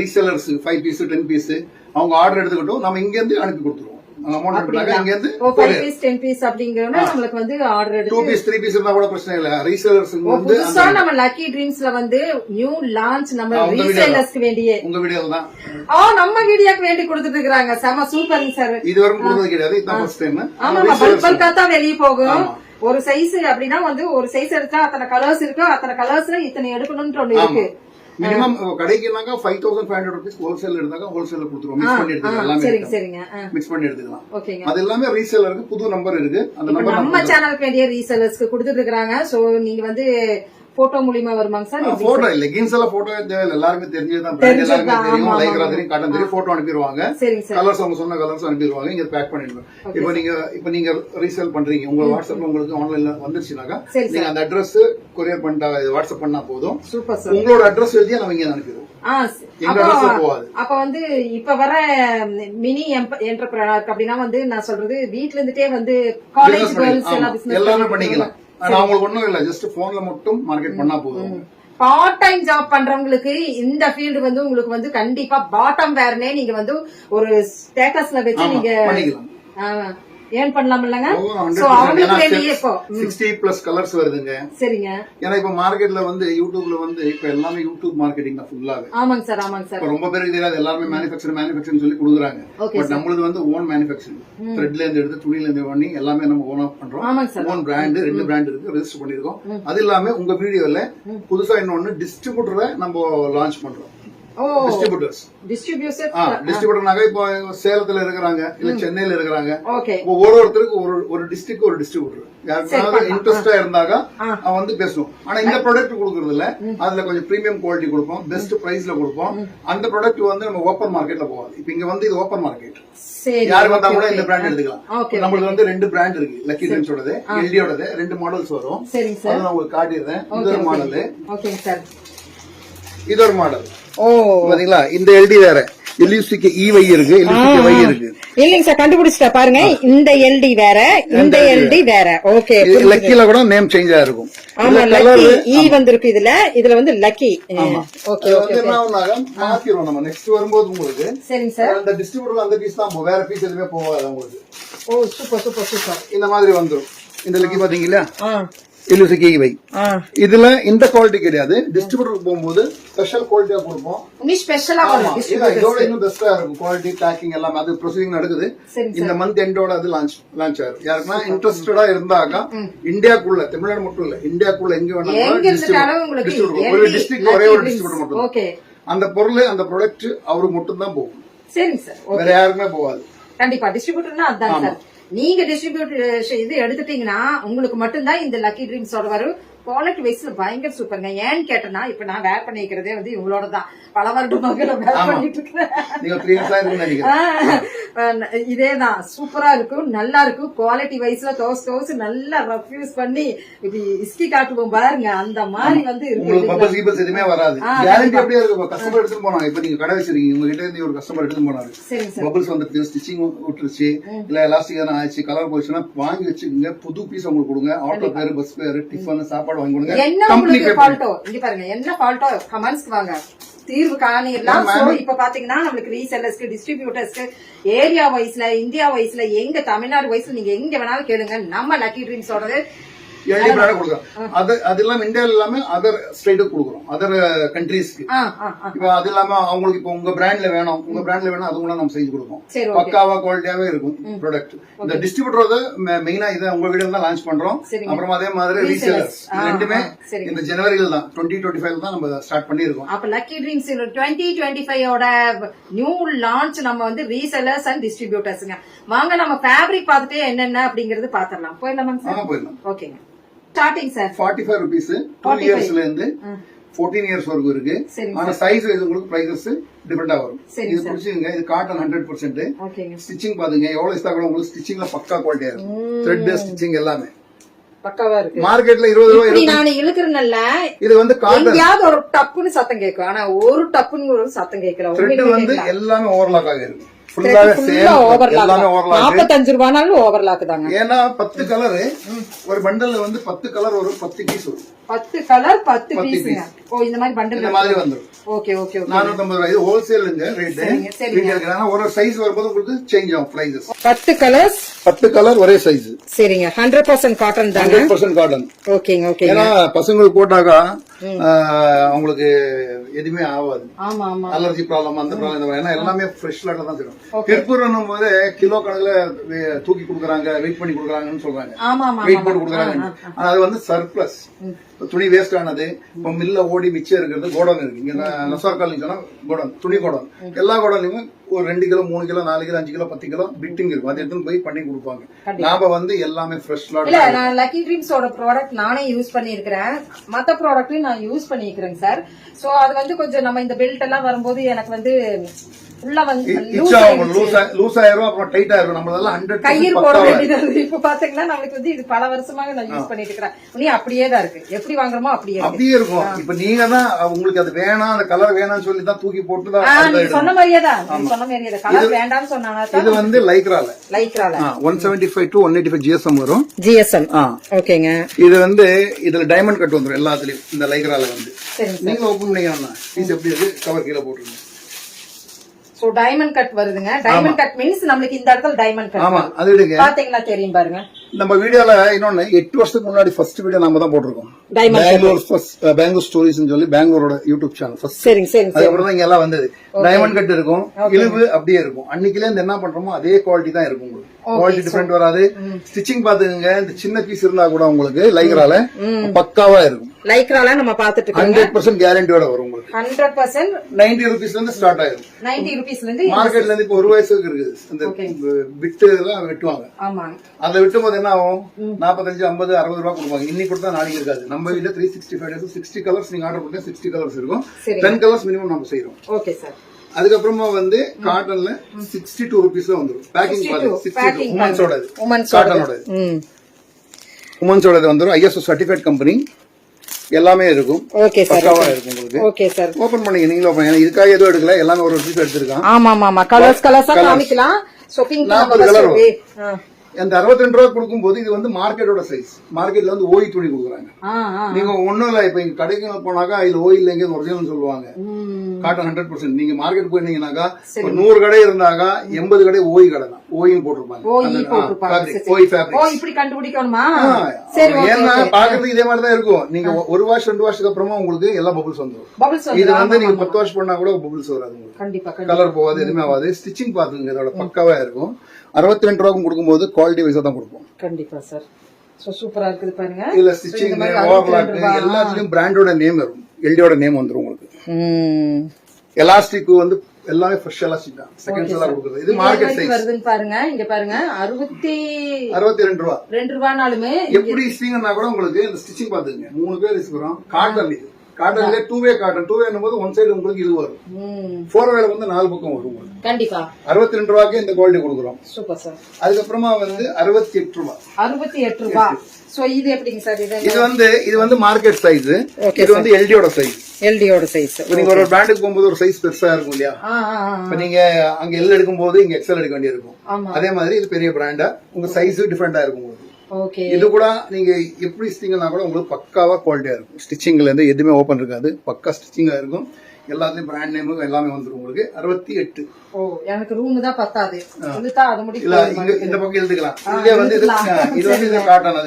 ரீசேலர்ஸ் 5 பீஸ் 10 பீஸ் அவங்க ஆர்டர் எடுத்துக்கிட்டோம், நம்ம இங்க இருந்து அனுப்பி கொடுத்துருவோம். அமௌண்ட் இங்க இருந்து 5 பீஸ் 10 பீஸ் அப்படிங்கறதுனா நமக்கு வந்து ஆர்டர் எடுத்து 2 பீஸ் 3 பீஸ் இருந்தா கூட பிரச்சனை இல்ல. ரீசேலர்ஸ் வந்து புதுசா நம்ம லக்கி ட்ரீம்ஸ்ல வந்து நியூ லான்ச் நம்ம ரீசேலர்ஸ்க்கு வேண்டியே உங்க வீடியோல தான் நம்ம வீடியோக்கு வேண்டி கொடுத்துட்டு இருக்காங்க. செம சூப்பர்ங்க சார். இதுவரைக்கும் கொடுத்தது கிடையாது, இதுதான் ஃபர்ஸ்ட் டைம். ஆமா, பல்கா தான் வெளிய போகும். ஒரு சைஸ் அப்படின்னா வந்து ஒரு சைஸ் எடுத்தா அத்தனை கலர்ஸ் இருக்கு, அத்தனை கலர்ஸ்ல இத்தனை எடுக்கணும்ன்ற ஒண்ணு இருக்கு. மினிமம் கடைக்குனாக்கா 5500 rupees ஹோல்சேல் எடுத்தாக்கா ஹோல்சேல்ல கொடுத்துருவோம். மிக்ஸ் பண்ணி எடுத்துக்கலாம். எல்லாமே சரிங்க. மிக்ஸ் பண்ணி எடுத்துக்கலாம். அது எல்லாமே ரீசேலருக்கு புது நம்பர் இருக்கு. அந்த நம்பர் நம்ம சேனலுக்கு வேண்டிய ரீசேலர்ஸ்க்கு கொடுத்துட்டு இருக்காங்க. சோ நீங்க வந்து போட்டோ மூலமா வருமாங்க சார்? போட்டோ இல்ல, லெகின்ஸ் எல்லாம் போட்டோ தேவையில்லை. எல்லாருமே தெரிஞ்சதுதான். பிராண்ட் எல்லாருமே தெரியும். லைக்ரா தெரியும், காட்டன் தெரியும். போட்டோ அனுப்பிடுவாங்க. கலர்ஸ் அவங்க சொன்ன கலர்ஸ் அனுப்பிடுவாங்க. இங்க பேக் பண்ணிடுவாங்க. இப்ப நீங்க ரீசேல் பண்றீங்க, உங்க வாட்ஸ்அப்ல உங்களுக்கு ஆன்லைன்ல வந்துருச்சுனாக்கா நீங்க அந்த அட்ரஸ் கொரியர் பண்ணிட்டா வாட்ஸ்அப் பண்ணா போதும். உங்களோட அட்ரஸ் எழுதியா நம்ம இங்க அனுப்பிடுவோம். அப்ப வந்து இப்ப வர மினி என்டர்பிரனர் அப்படின்னா வந்து நான் சொல்றது வீட்ல இருந்துட்டே வந்து காலேஜ் கேர்ள்ஸ் எல்லாம் பிசினஸ் எல்லாமே பண்ணிக்கலாம். அவங்களுக்கு ஒண்ணும் இல்ல, ஜஸ்ட் போன்ல மட்டும் மார்க்கெட் பண்ணா போதும். பார்ட் டைம் ஜாப் பண்றவங்களுக்கு இந்த ஃபீல்டு வந்து உங்களுக்கு வந்து கண்டிப்பா பாட்டம் வேர்னே நீங்க வந்து ஒரு ஸ்டேட்டஸ்ல வச்சு நீங்க பண்ணிக்கலாம். ஏன் பண்ணலாம் இல்லங்க. சோ அவங்களுக்கு வேண்டிய இப்போ 60+ கலர்ஸ் வருதுங்க. சரிங்க. ஏன்னா இப்ப மார்க்கெட்ல வந்து யூடியூப்ல வந்து இப்ப எல்லாமே யூடியூப் மார்க்கெட்டிங் தான் ஃபுல்லாவே. ஆமாங்க சார், ஆமாங்க சார். ரொம்ப பேருக்கு தெரியாது, எல்லாமே மேனுஃபேக்சரிங் சொல்லி கொடுக்குறாங்க. பட் நம்மளுது வந்து ஓன் மேனுஃபேக்சரிங். த்ரெட்ல இருந்து எடுத்து துணில இருந்து பண்ணி எல்லாமே நம்ம ஓனா பண்றோம். ஓன் பிராண்ட் 2 பிராண்ட் இருக்கு, ரெஜிஸ்டர் பண்ணிருக்கோம். அது இல்லாம உங்க வீடியோல புதுசா இன்னொன்னு டிஸ்ட்ரிபியூட்டரை நம்ம லான்ச் பண்றோம். டிஸ்ட்ரிபியூட்டர்னாக இப்போ சேலத்துல இருக்கிறாங்க, இல்ல சென்னையில இருக்கிறாங்க. ஒருத்தருக்கு ஒரு டிஸ்ட்ரிக்ட் ஒரு டிஸ்ட்ரிபியூட்டர். யாருக்காவது இன்ட்ரெஸ்டா இருந்தாங்க அவன் வந்து பேசணும். ஆனா இந்த ப்ராடக்ட் கொடுக்கறது இல்ல, அதுல கொஞ்சம் பிரீமியம் குவாலிட்டி கொடுப்போம், பெஸ்ட் பிரைஸ்ல கொடுப்போம். அந்த ப்ராடக்ட் வந்து நம்ம ஓப்பன் மார்க்கெட்ல போகாது. இப்ப இங்க வந்து இது ஓப்பன் மார்க்கெட், யாரு வந்தா கூட இந்த பிராண்ட் எடுத்துக்கலாம். நம்மளுக்கு வந்து 2 பிராண்ட் இருக்கு, லக்கி ட்ரீம்ஸோடது, எல்டியோடது. 2 மாடல்ஸ் வரும். அதை நான் உங்களுக்கு காட்டிடுறேன். இது ஒரு மாடல், இது ஒரு மாடல். பாத்தீங்களா, இந்த எல்டி வேற. LUCK EY இருக்கு, LUCK Y இருக்கு. இல்லைங்க சார், கண்டுபிடிச்சிட்டா பாருங்க. இந்த LD வேற, இந்த LD வேற. ஓகே, லக்கில கூட நேம் சேஞ்ச் ஆயிருக்கும். ஆமா, லக்கி E வந்திருக்கு இதுல. இதுல வந்து லக்கி. Okay okay. என்ன ஆகும்னாக்க மாத்திரோம் நம்ம நெக்ஸ்ட் வரும்போது உங்களுக்கு. சரிங்க சார். அந்த டிஸ்ட்ரிபியூட்டர்ல அந்த பீஸ் தான் வேற பீஸ் எதுவுமே போகாது உங்களுக்கு. ஓ சூப்பர் சூப்பர் சூப்பர். இந்த மாதிரி வந்துரும். இந்த லக்கி பாத்தீங்களா, LUCK EY. இதுல இந்த குவாலிட்டி கிடையாது. டிஸ்ட்ரிபியூட்டருக்கு போகும்போது ஸ்பெஷல் குவாலிட்டியா கொடுப்போம். இன்னும் ஸ்பெஷலா வரும். இதோட இன்னும் பெஸ்டா இருக்கும். குவாலிட்டி பேக்கிங் எல்லாம் அது ப்ரொசீசிங் நடக்குது. இந்த மந்த் எண்டோட அது லான்ச் ஆகும். யாருக்குன்னா இன்ட்ரெஸ்டடா இருந்தாக்கா இந்தியாக்குள்ள, தமிழ்நாடு மட்டும் இல்ல, இந்தியாக்குள்ள எங்க வேணாலும் ஒரு டிஸ்ட்ரிக்ட் ஒரே ஒரு டிஸ்ட்ரிபியூட்டர் மட்டும். அந்த பொருள் அந்த ப்ராடக்ட் அவருக்கு மட்டும் தான் போகும். சரிங்க சார். வேற யாருக்குமே போகாது. கண்டிப்பா டிஸ்ட்ரிபியூட்டர்னா அதான் சார். நீங்க டிஸ்ட்ரிபியூட்டர் இது எடுத்துட்டீங்கன்னா உங்களுக்கு மட்டும்தான் இந்த லக்கி ட்ரீம்ஸோட வரும். குவாலிட்டி வைஸ்ல பயங்கர சூப்பருங்க. ஏன்னு கேட்டேன்னா இப்ப நான் வேர் பண்ணிக்கிறதே வந்து இவங்களோட தான். பல வருடமாக நான் வேர் பண்ணிட்டு இருக்கிறேன். இதேதான் சூப்பரா இருக்கும், நல்லா இருக்கும். குவாலிட்டி வைஸ்ல தோசு நல்லா ரெஃப்யூஸ் பண்ணி இப்படி இஸ்கி காட்டுவோம் பாருங்க, அந்த மாதிரி வந்து எதுவுமே வராது. கேரண்டி அப்படியே இருக்கும். கஸ்டமர் எடுத்துட்டு போனாங்க. இப்ப நீங்க கடை வச்சிருக்கீங்க, உங்ககிட்ட இருந்து ஒரு கஸ்டமர் எடுத்துட்டு போனாரு, பபிள்ஸ் வந்துட்டு ஸ்டிச்சிங் விட்டுருச்சு, இல்ல எலாஸ்டிக் எதனா ஆயிடுச்சு, கலர் போயிடுச்சுன்னா வாங்கி வச்சுக்கோங்க. புது பீஸ் உங்களுக்கு கொடுங்க. ஆட்டோ பேரு, பஸ் பேரு, டிஃபன், சாப்பாடு வாங்கி கொடுங்க. என்ன உங்களுக்கு ஃபால்ட்டோ இங்க பாருங்க, என்ன ஃபால்ட்டோ கமெண்ட்ஸ் வாங்க, தீர்வு காணிடலாம். இப்ப பாத்தீங்கன்னா நம்மளுக்கு ரீசெல்லர்ஸ்க்கு, டிஸ்ட்ரிபியூட்டர்ஸ்க்கு, ஏரியா வைஸ்ல, இந்தியா வைஸ்ல, எங்க தமிழ்நாடு வைஸ்ல நீங்க எங்க வேணாலும் கேளுங்க. நம்ம லக்கி ட்ரீம்ஸோட அது இல்லாம இந்தியால இல்லாம அதர் ஸ்டேட்டுக்கு கொடுக்குறோம், அதர் கண்ட்ரீஸ்க்கு. இப்ப அது இல்லாம அவங்களுக்கு இப்ப உங்க பிராண்ட்ல வேணும், அது கூட நம்ம செஞ்சு கொடுப்போம். பக்காவா குவாலிட்டியாவே இருக்கும் ப்ராடக்ட். இந்த டிஸ்ட்ரிபியூட்டர் மெயினா இதை உங்க வீடியோ தான் லான்ச் பண்றோம். அப்புறமா அதே மாதிரி ரீசேலர்ஸ் ரெண்டுமே இந்த ஜனவரியில தான் 2025 தான் நம்ம ஸ்டார்ட் பண்ணிருக்கோம். அப்ப லக்கி ட்ரீம்ஸ் 2025 ஓட நியூ லான்ச் நம்ம வந்து ரீசேலர்ஸ் அண்ட் டிஸ்ட்ரிபியூட்டர்ஸ்ங்க. வாங்க நம்ம ஃபேப்ரிக் பார்த்துட்டு என்னென்ன அப்படிங்கறது பாத்திரலாம். போயிடலாமா சார்? போயிடலாம். ஓகேங்க. ஸ்டார்டிங் சார் 45 rupees 2 இயர்ஸ்ல இருந்து 14 இயர்ஸ் வரைக்கும் இருக்கு. ஆனா சைஸ் வைஸ் உங்களுக்கு பிரைசஸ் டிஃபரெண்டா வரும். இது புடிச்சுங்க. இது காட்டன் 100%. ஸ்டிச்சிங் பாருங்க எவ்வளவு இஸ்தா கூட உங்களுக்கு ஸ்டிச்சிங்ல பக்கா குவாலிட்டியா இருக்கும். த்ரெட் ஸ்டிச்சிங் எல்லாமே பக்காவா இருக்கு. மார்க்கெட்ல 20 ரூபாய் நான் இழுக்கிறேன்ல. இது வந்து எங்கயாவது ஒரு டப்புன்னு சத்தம் கேட்கும். ஆனா ஒரு டப்புன்னு ஒரு சத்தம் கேட்கல. த்ரெட் வந்து எல்லாமே ஓவர்லாக் ஆகிருக்கு. 45 ரூபாய்னாலும் ஓவர்லாக் தாங்க. ஏன்னா 10 கலர் ஒரு பண்டல்ல வந்து 10 கலர் வரும், 10 பீஸ் வரும். 10 கலர் 10 பீஸ்ங்க. ஓ இந்த மாதிரி பண்டல் இந்த மாதிரி வந்துரும். Okay okay okay. 450 ரூபாய் இது ஹோல்சேல்ங்க ரேட். ரீட்டைல்னா ஒரு சைஸ் வரும்போது உங்களுக்கு சேஞ்ச் ஆகும் பிரைஸ். 10 கலர்ஸ் 10 கலர் ஒரே சைஸ். சரிங்க. 100% காட்டன் தாங்க. 100% காட்டன். ஓகேங்க ஓகே. ஏன்னா பசங்களுக்கு போட்டாக்கா அவங்களுக்கு எதுவுமே ஆகாது. ஆமா ஆமா. அலர்ஜி ப்ராப்ளம் அந்த ப்ராப்ளம் ஏன்னா எல்லாமே ஃப்ரெஷ் லாட்டா தான் செய்யும். திருப்பூர்னும் போது கிலோ கணக்குல தூக்கி கொடுக்குறாங்க, வெயிட் பண்ணி கொடுக்குறாங்கன்னு சொல்றாங்க. ஆமா ஆமா. வெயிட் போட்டு கொடுக்குறாங்க. அது வந்து சர்ப்ளஸ். துணி வேஸ்ட் ஆனது இப்ப மில்ல ஓடி மிச்சம் இருக்கிறது கோடவுன் இருக்கு. இங்க நொசாக்கால் சொன்னா கோடவுன், துணி கோடவுன். எல்லா கோடவுன்லயுமே ஒரு 2 kilo 3 kilo 4 kilo 5 kilo 10 kilo fitting இருக்கும். அது எடுத்து போய் பண்ணி கொடுப்பாங்க. நாம வந்து எல்லாமே ஃப்ரெஷ் லாட். இல்ல நான் லக்கி ட்ரீம்ஸோட ப்ராடக்ட் நானே யூஸ் பண்ணியிருக்கிறேன். மத்த ப்ராடக்ட்லயும் நான் யூஸ் பண்ணியிருக்கிறேன் சார். சோ அது வந்து கொஞ்சம் நம்ம இந்த பெல்ட் எல்லாம் வரும்போது எனக்கு வந்து உள்ள வந்து லூஸ் ஆயிரும், அப்புறம் டைட் ஆயிரும். நம்மளெல்லாம் 100 கயிறு போட வேண்டியது. இப்ப பாத்தீங்கன்னா நம்மளுக்கு வந்து இது பல வருஷமாக நான் யூஸ் பண்ணிட்டு இருக்கிறேன். உனி அப்படியே தான் இருக்கு. எப்படி வாங்குறோமோ அப்படியே இருக்கும். இப்ப நீங்க தான் உங்களுக்கு அது வேணாம், அந்த கலர் வேணாம்னு சொல்லி தான் தூக்கி போட்டு தான் சொன்ன மாதிரியே தான் சொன்ன மாதிரியே தான் கலர் வேண்டாம்னு சொன்னாங்க. இது வந்து லைக்ரால 175 to 185 GSM வரும். GSM ஓகேங்க. இது வந்து இதுல டைமண்ட் கட் வந்துரும் எல்லாத்துலயும். இந்த லைக்ரால வந்து நீங்க ஓபன் பண்ணீங்கன்னா பீஸ் எப்படி இருக்கு, கவர் கீழ போட்டுருங்க. சோ டைமண்ட் கட் வருதுங்க. டைமண்ட் கட் மீன்ஸ் நமக்கு இந்த இடத்துல டைமண்ட் கட். ஆமா அது எடுங்க. பாத்தீங்களா தெரியும் பாருங்க. நம்ம வீடியோல இன்னொன்னு 8 வருஷத்துக்கு முன்னாடி ஃபர்ஸ்ட் வீடியோ நாம தான் போட்டுருக்கோம். பெங்களூர் ஸ்டோரிஸ் சொல்லி பெங்களூரோட யூடியூப் சேனல் ஃபர்ஸ்ட். சரிங்க சரி. அதுக்கப்புறம் தான் இங்க எல்லாம் வந்தது. டைமண்ட் கட் இருக்கும், இழுவு அப்படியே இருக்கும். அன்னைக்குல இருந்து என்ன பண்றோமோ அதே குவாலிட்டி தான் இருக்கும். உங்களுக்கு குவாலிட்டி டிஃபரெண்ட் வராது. ஸ்டிச்சிங் பாத்துக்கங்க. இந்த சின்ன பீஸ் இருந்தா கூட உங்களுக்கு லைக்ரால பக்காவா இருக்கும். லைக்ரால நம்ம பாத்துட்டு 100% கேரண்டியோட வரும் உங்களுக்கு. 100% 90 ரூபீஸ்ல இருந்து ஸ்டார்ட் ஆயிடும். 90 ரூபீஸ்ல இருந்து மார்க்கெட்ல இருந்து இப்ப 1 வயசுக்கு இருக்குது. அந்த விட்டு எல்லாம் வெட்டுவாங்க. ஆமா. அதை விட்டும் போது என்ன ஆகும், 45 50 60 ரூபாய் கொடுப்பாங்க. இன்னைக்கு கொடுத்தா நாளைக்கு இருக்காது. நம்ம வீட்டுல 365 days 60 கலர்ஸ் நீங்க ஆர்டர் பண்ணா 60 கலர்ஸ் இருக்கும். 10 கலர்ஸ் மினிமம் நம்ம செய்யறோம். Okay sir. அதுக்கப்புறமா வந்து காட்டன்ல 62 ரூபீஸ்ல வந்துடும். பேக்கிங் பாருங்க 62 உமன்ஸோட காட்டனோட உமன்ஸோட வந்துடும். ISO certified company. எல்லாமே இருக்கும். Okay sir. பக்காவா இருக்கும் உங்களுக்கு. Okay sir. ஓபன் பண்ணீங்க நீங்களும் ஓபன். ஏன்னா இதுக்காக எதுவும் எடுக்கல, எல்லாமே ஒரு பீஸ் எடுத்திருக்கான். ஆமா ஆமா கலர்ஸா காமிக்கலாம். So pink 40 colour. அந்த 62 ரூபாய் கொடுக்கும்போது இது வந்து மார்க்கெட்டோட சைஸ். மார்க்கெட்ல வந்து ஓய் துணி கொடுக்குறாங்க. நீங்க ஒண்ணும் இல்ல, இப்ப இங்க கடைக்கு போனாக்கா இதுல ஓய் இல்லைங்க ஒரிஜினல் சொல்லுவாங்க. காட்டன் 100%. நீங்க மார்க்கெட் போயிருந்தீங்கன்னாக்கா 100 கடை இருந்தாக்கா 80 கடை ஓய் கடை தான். ஓயும் போட்டிருப்பாங்க. ஓய் ஃபேப்ரிக். ஓ இப்படி கண்டுபிடிக்கணுமா? சரி ஓகே. ஏன்னா பாக்குறதுக்கு இதே மாதிரி தான் இருக்கும். நீங்க ஒரு வாஷ் 2 வாஷ்க்கு அப்புறமா உங்களுக்கு எல்லாம் பபிள்ஸ் வந்துரும். இது வந்து நீங்க 10 வாஷ் பண்ணா கூட பபிள்ஸ் வராது உங்களுக்கு. கண்டிப்பா கலர் போகாது, எதுவுமே ஆகாது. ஸ்டிச்சிங் பாத்துங்க, இதோட பக்காவா இருக்கும். 62 ரூபாய்க்கு கொடுக்கும்போது குவாலிட்டி வைஸா தான் கொடுப்போம். கண்டிப்பா சார். சோ சூப்பரா இருக்குது பாருங்க. இல்ல ஸ்டிச்சிங் ஓவர்லாக் எல்லாத்துலயும் பிராண்டோட நேம் வரும். எல்டியோட நேம் வந்துரும் உங்களுக்கு. எலாஸ்டிக் வந்து எல்லாமே ஃப்ரெஷ் எலாஸ்டிக் தான். செகண்ட்ஸ் எல்லாம் கொடுக்குறது. இது மார்க்கெட் சைஸ் வருதுன்னு பாருங்க. இங்க பாருங்க 62 ரூபாய். 2 ரூபாய்னாலுமே எப்படி ஸ்டிச்சிங்னா கூட உங்களுக்கு இந்த ஸ்டிச்சிங் பாத்துங்க. 3 பேர் இருக்கிறோம். காட்டன் இது. காட்டன்ல 2 வே காட்டன். 2 வே என்னும்போது ஒன் சைடு உங்களுக்கு இது வரும். 4 வேல வந்து 4 பக்கம் வரும். கண்டிப்பா 62 ரூபாய்க்கு இந்த குவாலிட்டி கொடுக்குறோம். Super sir. அதுக்கப்புறமா வந்து 68 ரூபாய். 68 ரூபாய். சோ இது எப்படிங்க சார்? இது வந்து மார்க்கெட் சைஸ். இது வந்து எல்டியோட சைஸ். எல்டியோட சைஸ். நீங்க ஒரு பிராண்டுக்கு போகும்போது ஒரு சைஸ் பெருசா இருக்கும் இல்லையா? இப்ப நீங்க அங்க எல் எடுக்கும் போது இங்க எக்ஸ்எல் எடுக்க வேண்டியிருக்கும். அதே மாதிரி இது பெரிய பிராண்டா உங்க சைஸ் டிஃபரெண்டா இருக்கும் உங்களுக்கு. இது கூட நீங்க எப்படி ஸ்டிச்சிங்னா கூட உங்களுக்கு பக்காவா குவாலிட்டியா இருக்கும். ஸ்டிச்சிங்ல இருந்து எதுவுமே ஓபன் இருக்காது. பக்கா ஸ்டிச்சிங்கா இருக்கும். எல்லாத்துலயும் பிராண்ட் நேம் எல்லாமே வந்துரும் உங்களுக்கு. 68. எனக்கு ரூம் தான் பத்தாது. இதுதான் அது முடியும். இல்ல இந்த பக்கம் எழுதுக்கலாம். இதுல வந்து இது வந்து காட்டன்.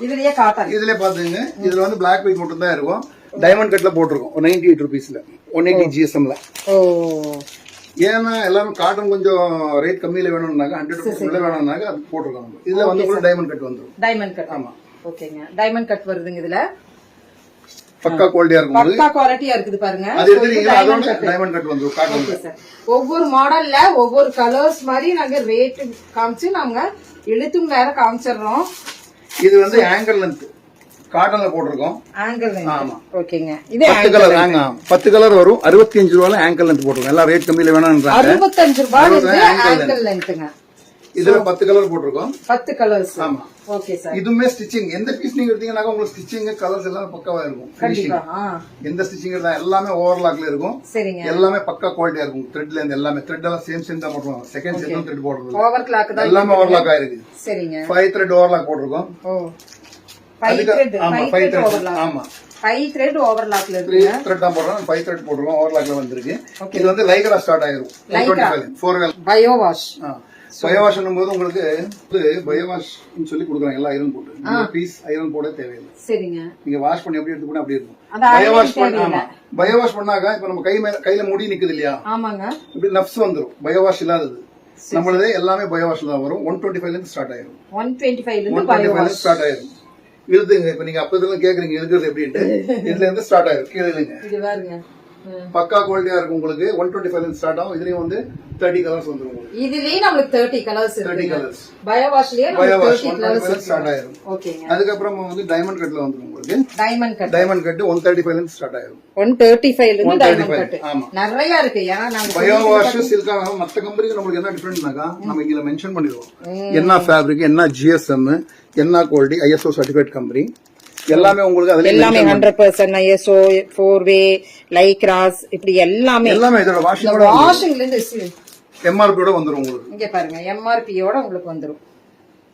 இதுலயே காட்டன். இதுல பாத்துங்க, இதுல வந்து பிளாக் ஒயிட் மட்டும் தான் இருக்கும். டைமண்ட் கட்ல போட்டிருக்கோம். 98 ரூபீஸ்ல 180 GSMல. ஏன்னா எல்லாரும் காட்டன் கொஞ்சம் ரேட் கம்மியில வேணும்னாக்க 100 ரூபீஸ் வேணும்னாக்க அது போட்டிருக்கோம். இதுல வந்து டைமண்ட் கட் வந்துரும். Diamond cut. ஆமா ஓகேங்க. டைமண்ட் கட் வருதுங்க இதுல. பக்கா குவாலிட்டியா இருக்கும். பக்கா குவாலிட்டியா இருக்குது பாருங்க. அது எடுத்தீங்கன்னா அதோட டைமண்ட் கட் வந்துரும் காட்டன். ஒவ்வொரு மாடல்ல ஒவ்வொரு கலர்ஸ் மாதிரி நாங்க ரேட் காமிச்சு நாங்க எழுத்தும் வேற காமிச்சிடுறோம். இது வந்து ஆங்கிள் லென்த் காட்டன்ல போட்டிருக்கோம். Angle length. ஆமா ஓகேங்க. இது 10 கலர். 10 கலர் வரும். 65 ரூபாயில ஆங்கிள் லென்த் போட்டிருக்கோம். எல்லாம் ரேட் கம்மியில வேணும்ன்றாங்க. 65 ரூபாய் ஆங்கிள் லென்த்ங்க. இதுல 10 கலர் போட்டிருக்கோம். 10 கலர்ஸ். ஆமா ஓகே சார். இதுமே ஸ்டிச்சிங் எந்த பீஸ் நீங்க எடுத்தீங்கன்னா உங்களுக்கு ஸ்டிச்சிங் கலர்ஸ் எல்லாம் பக்காவா இருக்கும். கண்டிப்பா. எந்த ஸ்டிச்சிங் எடுத்தா எல்லாமே ஓவர்லாக்ல இருக்கும். சரிங்க. எல்லாமே பக்கா குவாலிட்டியா இருக்கும். த்ரெட்ல இருந்து எல்லாமே த்ரெட் எல்லாம் சேம் தான் போடுறோம். செகண்ட் செட்டும் த்ரெட் போடுறது. ஓவர்லாக் தான். எல்லாமே ஓவர்லாக் ஆயிருக்கு. சரிங்க. 5 த்ரெட் ஓவர்லாக் போட்டிருக்கோம். 5 த்ரெட். ஆமா 5 த்ரெட். ஆமா 5 த்ரெட் ஓவர்லாக்ல இருக்கு. 3 த்ரெட் தான் போடுறோம். 5 த்ரெட் போடுறோம். ஓவர்லாக்ல வந்திருக்கு. இது வந்து லைக்ரா ஸ்டார்ட் ஆயிரும். 4 வேல் பயோ வாஷ். பயோ வாஷ் போது உங்களுக்கு பயோ வாஷ் சொல்லி கொடுக்குறாங்க. எல்லாம் ஐரன் போட்டு பீஸ் ஐரன் போட தேவையில்லை. சரிங்க. நீங்க வாஷ் பண்ணி எப்படி எடுத்து போனா அப்படி இருக்கும். பயோ வாஷ் பண்ணா பயோ வாஷ் பண்ணாக்க இப்ப நம்ம கையில முடி நிக்குது இல்லையா? ஆமாங்க. இப்படி நப்ஸ் வந்துரும். பயோ வாஷ் இல்லாதது நம்மளது எல்லாமே பயோ வாஷ் தான் வரும். 125 ல இருந்து ஸ்டார்ட் ஆயிரும். 125 ல இருந்து பயோ வாஷ் ஸ்டார்ட் ஆயிரும். இழுதுங்க. இப்ப நீங்க அப்பதுல கேக்குறீங்க இருக்கிறது எப்படின்னு. இதுல இருந்து ஸ்டார்ட் ஆயிரும். கீழே இல்லைங்க. இது பாருங்க பக்கா குவாலிட்டியா இருக்கும் உங்களுக்கு. 125 ல ஸ்டார்ட் ஆகும். இதுலயும் வந்து 30 கலர்ஸ் வந்துரும் உங்களுக்கு. இதுலயே நமக்கு 30 கலர்ஸ் இருக்கு. 30 கலர்ஸ் பயோ வாஷ்லயே நமக்கு 30 கலர்ஸ் ஸ்டார்ட் ஆயிரும். ஓகேங்க. அதுக்கு அப்புறம் வந்து டைமண்ட் கட்ல வந்துரும் உங்களுக்கு. டைமண்ட் கட் 135 ல ஸ்டார்ட் ஆயிரும். 135 ல இருந்து டைமண்ட் கட். ஆமா நிறைய இருக்கு. ஏன்னா நாங்க பயோ வாஷ் சில்கா மத்த கம்பெனிக்கு நமக்கு என்ன டிஃபரன்ட்னாக்கா நம்ம இங்க மென்ஷன் பண்ணிடுவோம். என்ன ஃபேப்ரிக், என்ன GSM, என்ன குவாலிட்டி, ISO சர்டிஃபைட் கம்பெனி எல்லாமே உங்களுக்கு அதுல எல்லாமே 100% ISO 4-way லைக்ராஸ் இப்படி எல்லாமே இதோட வாஷிங்ல இருந்து MRP யோட வந்துரும் உங்களுக்கு. இங்க பாருங்க MRP யோட உங்களுக்கு வந்துரும்.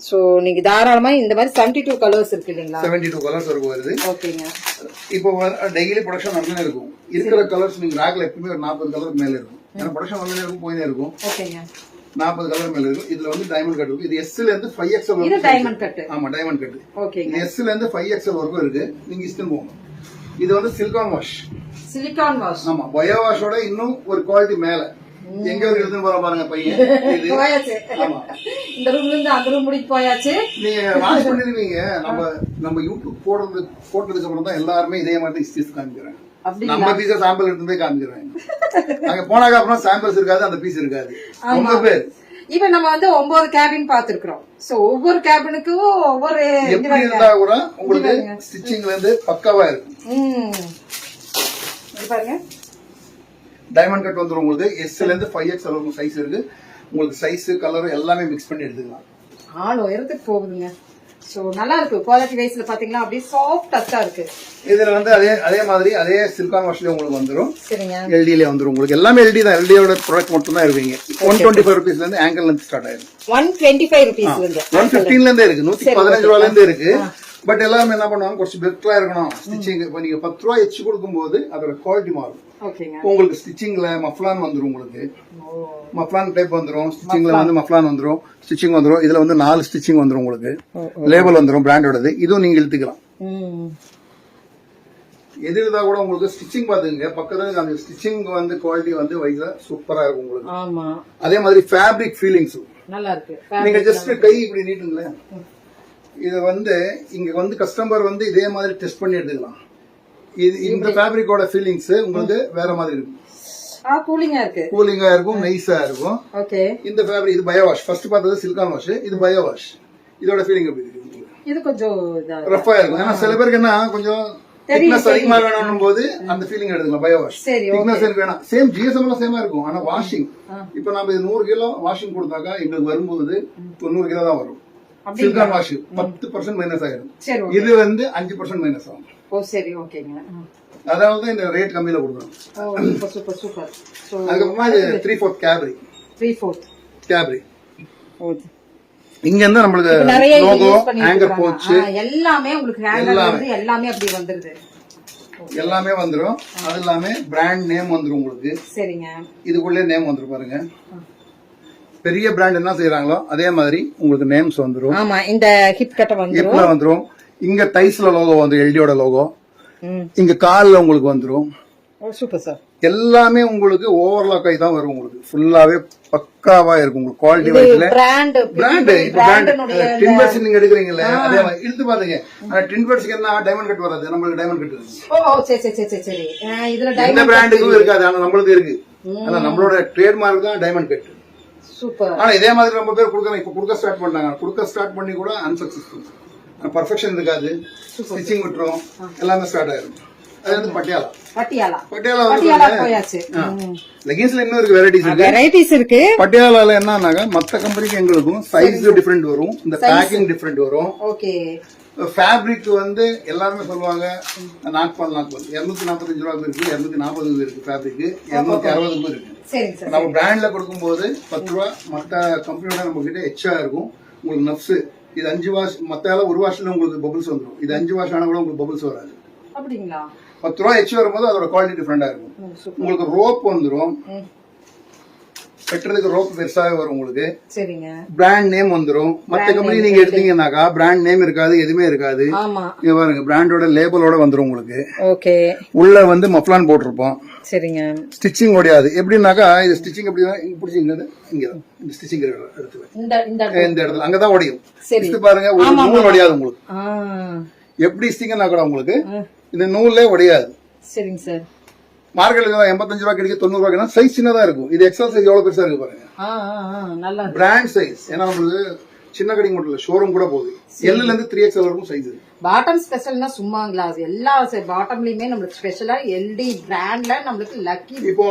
சோ நீங்க தாராளமா இந்த மாதிரி 72 கலர்ஸ் இருக்கு இல்லீங்களா? 72 கலர்ஸ் வருது. ஓகேங்க. இப்போ டெய்லி ப்ரொடக்ஷன் நடந்துட்டே இருக்கும். இருக்கிற கலர்ஸ் நீங்க ரேக்ல எப்பவுமே ஒரு 40 கலர் மேல இருக்கும். ஏன்னா ப்ரொடக்ஷன் வந்துட்டே இருக்கும், போயிட்டே இருக்கும். ஓகேங்க. 40 கலர் மேல இருக்கும். இதுல வந்து டைமண்ட் கட் இருக்கு. இது S ல இருந்து 5XL வரைக்கும். இது டைமண்ட் கட். ஆமா டைமண்ட் கட். ஓகே. இது S ல இருந்து 5XL வரைக்கும் இருக்கு. நீங்க இஷ்டம் போங்க. இது வந்து சிலிகான் வாஷ். Silicone wash. ஆமா பயோ வாஷோட இன்னும் ஒரு குவாலிட்டி மேல. எங்க ஒரு எடுத்து போற பாருங்க பையன். இது போயாச்சு. ஆமா இந்த ரூம்ல இருந்து அந்த ரூம் முடிக்கு போயாச்சு. நீங்க வாஷ் பண்ணிருவீங்க. நம்ம யூடியூப் போட்டதுக்கு அப்புறம் தான் எல்லாரும் இதே மாதிரி ஸ்டிச் காமிக்கிறாங்க. நம்ம பீஸ சாம்பிள் எடுத்து போய் காமிச்சிருவாங்க. அங்க போனாக்க அப்புறம் சாம்பிள்ஸ் இருக்காது, அந்த பீஸ் இருக்காது. ரொம்ப பேர் இப்ப நம்ம வந்து 9 கேபின் பாத்துருக்கோம். சோ ஒவ்வொரு கேபினுக்கும் ஒவ்வொரு எப்படி இருந்தா கூட உங்களுக்கு ஸ்டிச்சிங்ல இருந்து பக்காவா இருக்கும். பாருங்க டைமண்ட் கட் வந்துரும் உங்களுக்கு. S ல இருந்து 5XL வரைக்கும் சைஸ் இருக்கு. உங்களுக்கு சைஸ் கலர் எல்லாமே மிக்ஸ் பண்ணி எடுத்துக்கலாம். ஆள் உயரத்துக்கு போகுதுங்க. சோ நல்லா இருக்கு குவாலிட்டி வைஸ்ல பாத்தீங்கன்னா அப்படியே சாஃப்ட் டச்சா இருக்கு. இதுல வந்து அதே மாதிரி அதே சிலிகான் வாஷ்ல உங்களுக்கு வந்துரும். சரிங்க. எல்டில வந்துரும். உங்களுக்கு எல்லாமே எல்டி தான். எல்டியோட ப்ராடக்ட் மட்டும் தான் இருக்குங்க. 125 ரூபீஸ்ல இருந்து ஆங்கிள் லென்த் ஸ்டார்ட் ஆயிடும். 125 ரூபீஸ்ல இருந்து 115ல இருந்தே இருக்கு. 115 ரூபாயில இருந்து இருக்கு. பட் எல்லாரும் என்ன பண்ணுவாங்க, கொஞ்சம் பெட்டரா இருக்கணும் ஸ்டிச்சிங். இப்ப நீங்க 10 ரூபாய் எச்சு கொடுக்கும்போது அதோட குவாலிட்டி மாறும். உங்களுக்கு ஸ்டிச்சிங்ல மஃப்லான் வந்துரும். உங்களுக்கு மஃப்லான் டைப் வந்துரும். ஸ்டிச்சிங்ல வந்து மஃப்லான் வந்துரும், ஸ்டிச்சிங் வந்துரும். இதுல வந்து 4 ஸ்டிச்சிங் வந்துரும். உங்களுக்கு லேபிள் வந்துரும் பிராண்டோடது. இதுவும் நீங்க இழுத்துக்கலாம். எதிர்தா கூட உங்களுக்கு ஸ்டிச்சிங் பாத்துங்க. பக்கத்துல அந்த ஸ்டிச்சிங் வந்து குவாலிட்டி வந்து வைஸா சூப்பரா இருக்கும் உங்களுக்கு. அதே மாதிரி ஃபேப்ரிக் ஃபீலிங்ஸ் நல்லா இருக்கு. நீங்க ஜஸ்ட் கை இப்படி நீட்டுங்களேன். இத வந்து இங்க வந்து கஸ்டமர் வந்து இதே மாதிரி டெஸ்ட் பண்ணி எடுத்துக்கலாம். இது இந்த ஃபேப்ரிக்கோட ஃபீலிங்ஸ் உங்களுக்கு வேற மாதிரி இருக்கும். கூலிங்கா இருக்கும், நைஸா இருக்கும். இந்த ஃபேப்ரிக் இது பயோ வாஷ். ஃபர்ஸ்ட் பார்த்தது சிலிகான் வாஷ், இது பயோ வாஷ். இதோட ஃபீலிங் எப்படி இருக்கு? இது கொஞ்சம் ரஃபா இருக்கும். ஏன்னா சில பேருக்கு என்ன கொஞ்சம் திக்னஸ் அதிகமா வேணும் போது அந்த ஃபீலிங் எடுத்துக்கலாம். பயோ வாஷ் திக்னஸ் எனக்கு வேணாம். சேம் ஜிஎஸ்எம் எல்லாம் சேமா இருக்கும். ஆனா வாஷிங் இப்ப நம்ம 100 கிலோ வாஷிங் கொடுத்தாக்கா எங்களுக்கு வரும்போது 90 கிலோ தான் வரும். சிலிகான் வாஷ் 10% மைனஸ் ஆயிடும். இது வந்து 5% மைனஸ் ஆகும். அதாவது இந்த ரேட் கம்மியில கொடுக்குறோம். அதுக்கப்புறமா இது 3/4 கேப்ரி. 3/4 கேப்ரி. இங்க இருந்து நம்மளுக்கு லோகோ, ஹேங்கர் போச்சு, எல்லாமே உங்களுக்கு ஹேங்கர் வந்து எல்லாமே அப்படி வந்துருது. எல்லாமே வந்துரும். அது எல்லாமே பிராண்ட் நேம் வந்துரும் உங்களுக்கு. சரிங்க. இதுக்குள்ளே நேம் வந்துரும் பாருங்க. பெரிய பிராண்ட் என்ன செய்யறாங்களோ அதே மாதிரி உங்களுக்கு நேம்ஸ் வந்துரும். ஆமா, இந்த ஹிப் கட்ட வந்துரும். இங்க டைஸ்ல லோகோ வந்து எல்டியோட லோகோ. இங்க கால்ல உங்களுக்கு வந்துரும். Super sir. எல்லாமே உங்களுக்கு ஓவர்லாக் ஆகி தான் வரும். உங்களுக்கு ஃபுல்லாவே பக்காவா இருக்கும். உங்களுக்கு குவாலிட்டி வைஸ்ல பிராண்ட் டின்பர்ஸ் நீங்க எடுக்கிறீங்கல்ல அதே மாதிரி இழுத்து பாருங்க. டின்பர்ஸ்க்கு என்ன டைமண்ட் கட் வராது, நம்மளுக்கு டைமண்ட் கட் இருக்கு. ஓ சரி சரி சரி சரி. இதுல டைமண்ட் பிராண்டுக்கும் இருக்காது, ஆனா நம்மளுக்கு இருக்கு. ஆனா நம்மளோட ட்ரேட்மார்க் தான் டைமண்ட் கட். சூப்பர். ஆனா இதே மாதிரி ரொம்ப பேர் கொடுக்கறாங்க. இப்ப கொடுக்க ஸ்டார்ட் பண்ணாங்க. கொடுக்க ஸ்டார்ட் பண்ணி கூட அன்சக்சஸ்ஃபுல். பர்ஃபெக்ஷன் இருக்காது. ஸ்டிச்சிங் விட்டுரும். எல்லாமே ஸ்டார்ட் ஆயிரும். அது வந்து பட்டியாலா போயாச்சு. லெகின்ஸ்ல இன்னும் இருக்கு, வெரைட்டிஸ் இருக்கு. பட்டியாலால என்னன்னாக்க மத்த கம்பெனிக்கு எங்களுக்கும் சைஸ் டிஃபரெண்ட் வரும். இந்த பேக்கிங் டிஃபரெண்ட் வரும். ஓகே. ஃபேப்ரிக் வந்து எல்லாருமே சொல்லுவாங்க நாட் பண்ணலாம். 245 ரூபாய்க்கு இருக்கு, 240 இருக்கு ஃபேப்ரிக், 260 இருக்கு. நம்ம பிராண்ட்ல கொடுக்கும்போது 10 ரூபாய் மத்த கம்பெனியோட நம்ம கிட்ட எச்சா இருக்கும். உங்களுக்கு நப்ஸ் இது 5 வாஷ், மத்த 1 வாஷ்ல உங்களுக்கு பபிள்ஸ் வந்துடும். இது 5 வாஷ் ஆனா கூட உங்களுக்கு பபிள்ஸ் வராது. அப்படிங்களா? 10 ரூபாய் எச்சு வரும்போது அதோட குவாலிட்டி டிஃபரெண்டா இருக்கும். உங்களுக்கு ரோப் வந்துடும். வெட்டுறதுக்கு ரோப் பெருசாவே வரும் உங்களுக்கு. சரிங்க. பிராண்ட் நேம் வந்துடும். மத்த கம்பெனி நீங்க எடுத்தீங்கன்னாக்கா பிராண்ட் நேம் இருக்காது, எதுவுமே இருக்காது. இங்க பாருங்க பிராண்டோட லேபிளோட வந்துடும் உங்களுக்கு. ஓகே. உள்ள வந்து மஃப்லான் போட்டிருப்போம். சரிங்க. ஸ்டிச்சிங் ஒடையாது. எப்படின்னாக்கா இது ஸ்டிச்சிங் எப்படி பிடிச்சிங்க இங்க இந்த ஸ்டிச்சிங் இடத்துல இந்த இடத்துல அங்கதான் உடையும். பாருங்க ஒரு நூல் உடையாது உங்களுக்கு. எப்படி ஸ்டிச்சிங்னா கூட உங்களுக்கு இந்த நூல்லே உடையாது. சரிங்க சார். மார்க்கெட்ல 85 ரூபாய் கிடைக்கும், 90 ரூபாய்க்கு சைஸ் சின்னதா இருக்கும். இது எக்ஸல் சைஸ் எவ்வளவு பெருசா இருக்கு பாருங்க. Brand size. ஏன்னா நம்மளுக்கு சின்ன கடைக்கு மட்டும் இல்ல, ஷோரூம் கூட போகுது. எல்ல இருந்து 3XL வரைக்கும் சைஸ் இருக்கு. பாட்டம் ஸ்பெஷல்னா சும்மா கிளாஸ் எல்லா பாட்டம்லயுமே நம்மளுக்கு ஸ்பெஷலா எல்டி பிராண்ட்ல நம்மளுக்கு லக்கி. இப்போ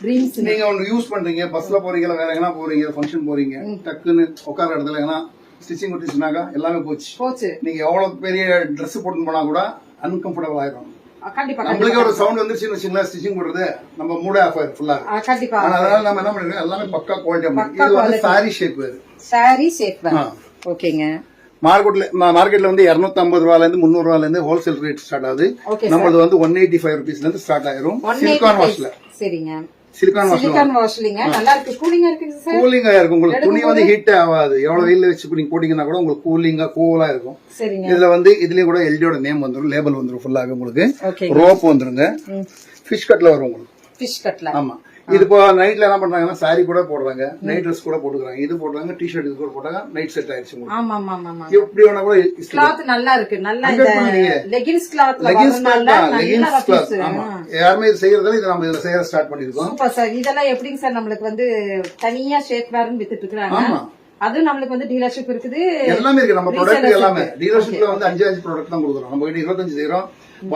ட்ரீம்ஸ் நீங்க ஒன்னு யூஸ் பண்றீங்க, பஸ்ல போறீங்க, வேற எங்கனா போறீங்க, ஃபங்க்ஷன் போறீங்க, டக்குன்னு உட்கார இடத்துல எங்கனா ஸ்டிச்சிங் விட்டுச்சுனாக்கா எல்லாமே போச்சு. நீங்க எவ்வளவு பெரிய ட்ரெஸ் போட்டு போனா கூட அன்கம்ஃபர்டபிள் ஆயிரும். நம்மளுக்கு ஒரு சவுண்ட் வந்துருச்சுன்னு வச்சுங்களா, ஸ்டிச்சிங் போடுறது நம்ம மூட ஆஃப் ஆயிரும் ஃபுல்லா. அதனால நம்ம என்ன பண்றோம், எல்லாமே பக்கா குவாலிட்டியா. இது வந்து சாரி ஷேப் வேறு. Sorry shape. ஓகேங்க. மார்க்கெட்ல வந்து 250 ரூபாயில இருந்து 300 ரூபாயில இருந்து ஹோல்சேல் ரேட் ஸ்டார்ட் ஆகுது. நம்மளது வந்து 185 ரூபீஸ்ல இருந்து ஸ்டார்ட் ஆயிரும். சிலிகான் வாஷ்ல. சரிங்க. சிலிகான் வாஷ்லிங்க நல்லா இருக்கு. கூலிங்கா இருக்கும். உங்களுக்கு துணி வந்து ஹீட் ஆகாது. எவ்வளவு வெயில வச்சு நீங்க போட்டீங்கன்னா கூட உங்களுக்கு கூலிங்கா கூலா இருக்கும். இதுல வந்து இதுலயும் கூட எல்டியோட நேம் வந்துரும், லேபிள் வந்துரும். ஃபுல்லாக உங்களுக்கு ரோப் வந்துருங்க. ஃபிஷ் கட்ல வரும் உங்களுக்கு. ஃபிஷ் கட்ல. ஆமா. இது இப்போ நைட்ல என்ன பண்றாங்கன்னா சாரி கூட போடுறாங்க, நைட் ட்ரெஸ் கூட போட்டுக்கிறாங்க. இது போடுறாங்க, டி-ஷர்ட் இது கூட போட்டாங்க, நைட் செட் ஆயிடுச்சு உங்களுக்கு. ஆமா ஆமா ஆமா. எப்படி வேணா கூட கிளாத் நல்லா இருக்கு. நல்லா இந்த லெகின்ஸ் கிளாத்ல வரனால நல்லா இருக்கு. ஆமா. யாருமே இது செய்யறதால இது நம்ம இதுல செய்ய ஸ்டார்ட் பண்ணிருக்கோம். Super sir. இதெல்லாம் எப்படிங்க சார் நம்மளுக்கு வந்து தனியா ஷேப் வேர்னு வித்துட்டு இருக்காங்க. ஆமா. அது நம்மளுக்கு வந்து டீலர்ஷிப் இருக்குது. எல்லாமே இருக்கு. நம்ம ப்ராடக்ட் எல்லாமே டீலர்ஷிப்ல வந்து 5 ப்ராடக்ட் தான் கொடுக்குறோம். நம்ம கிட்ட 25 செய்யறோம்.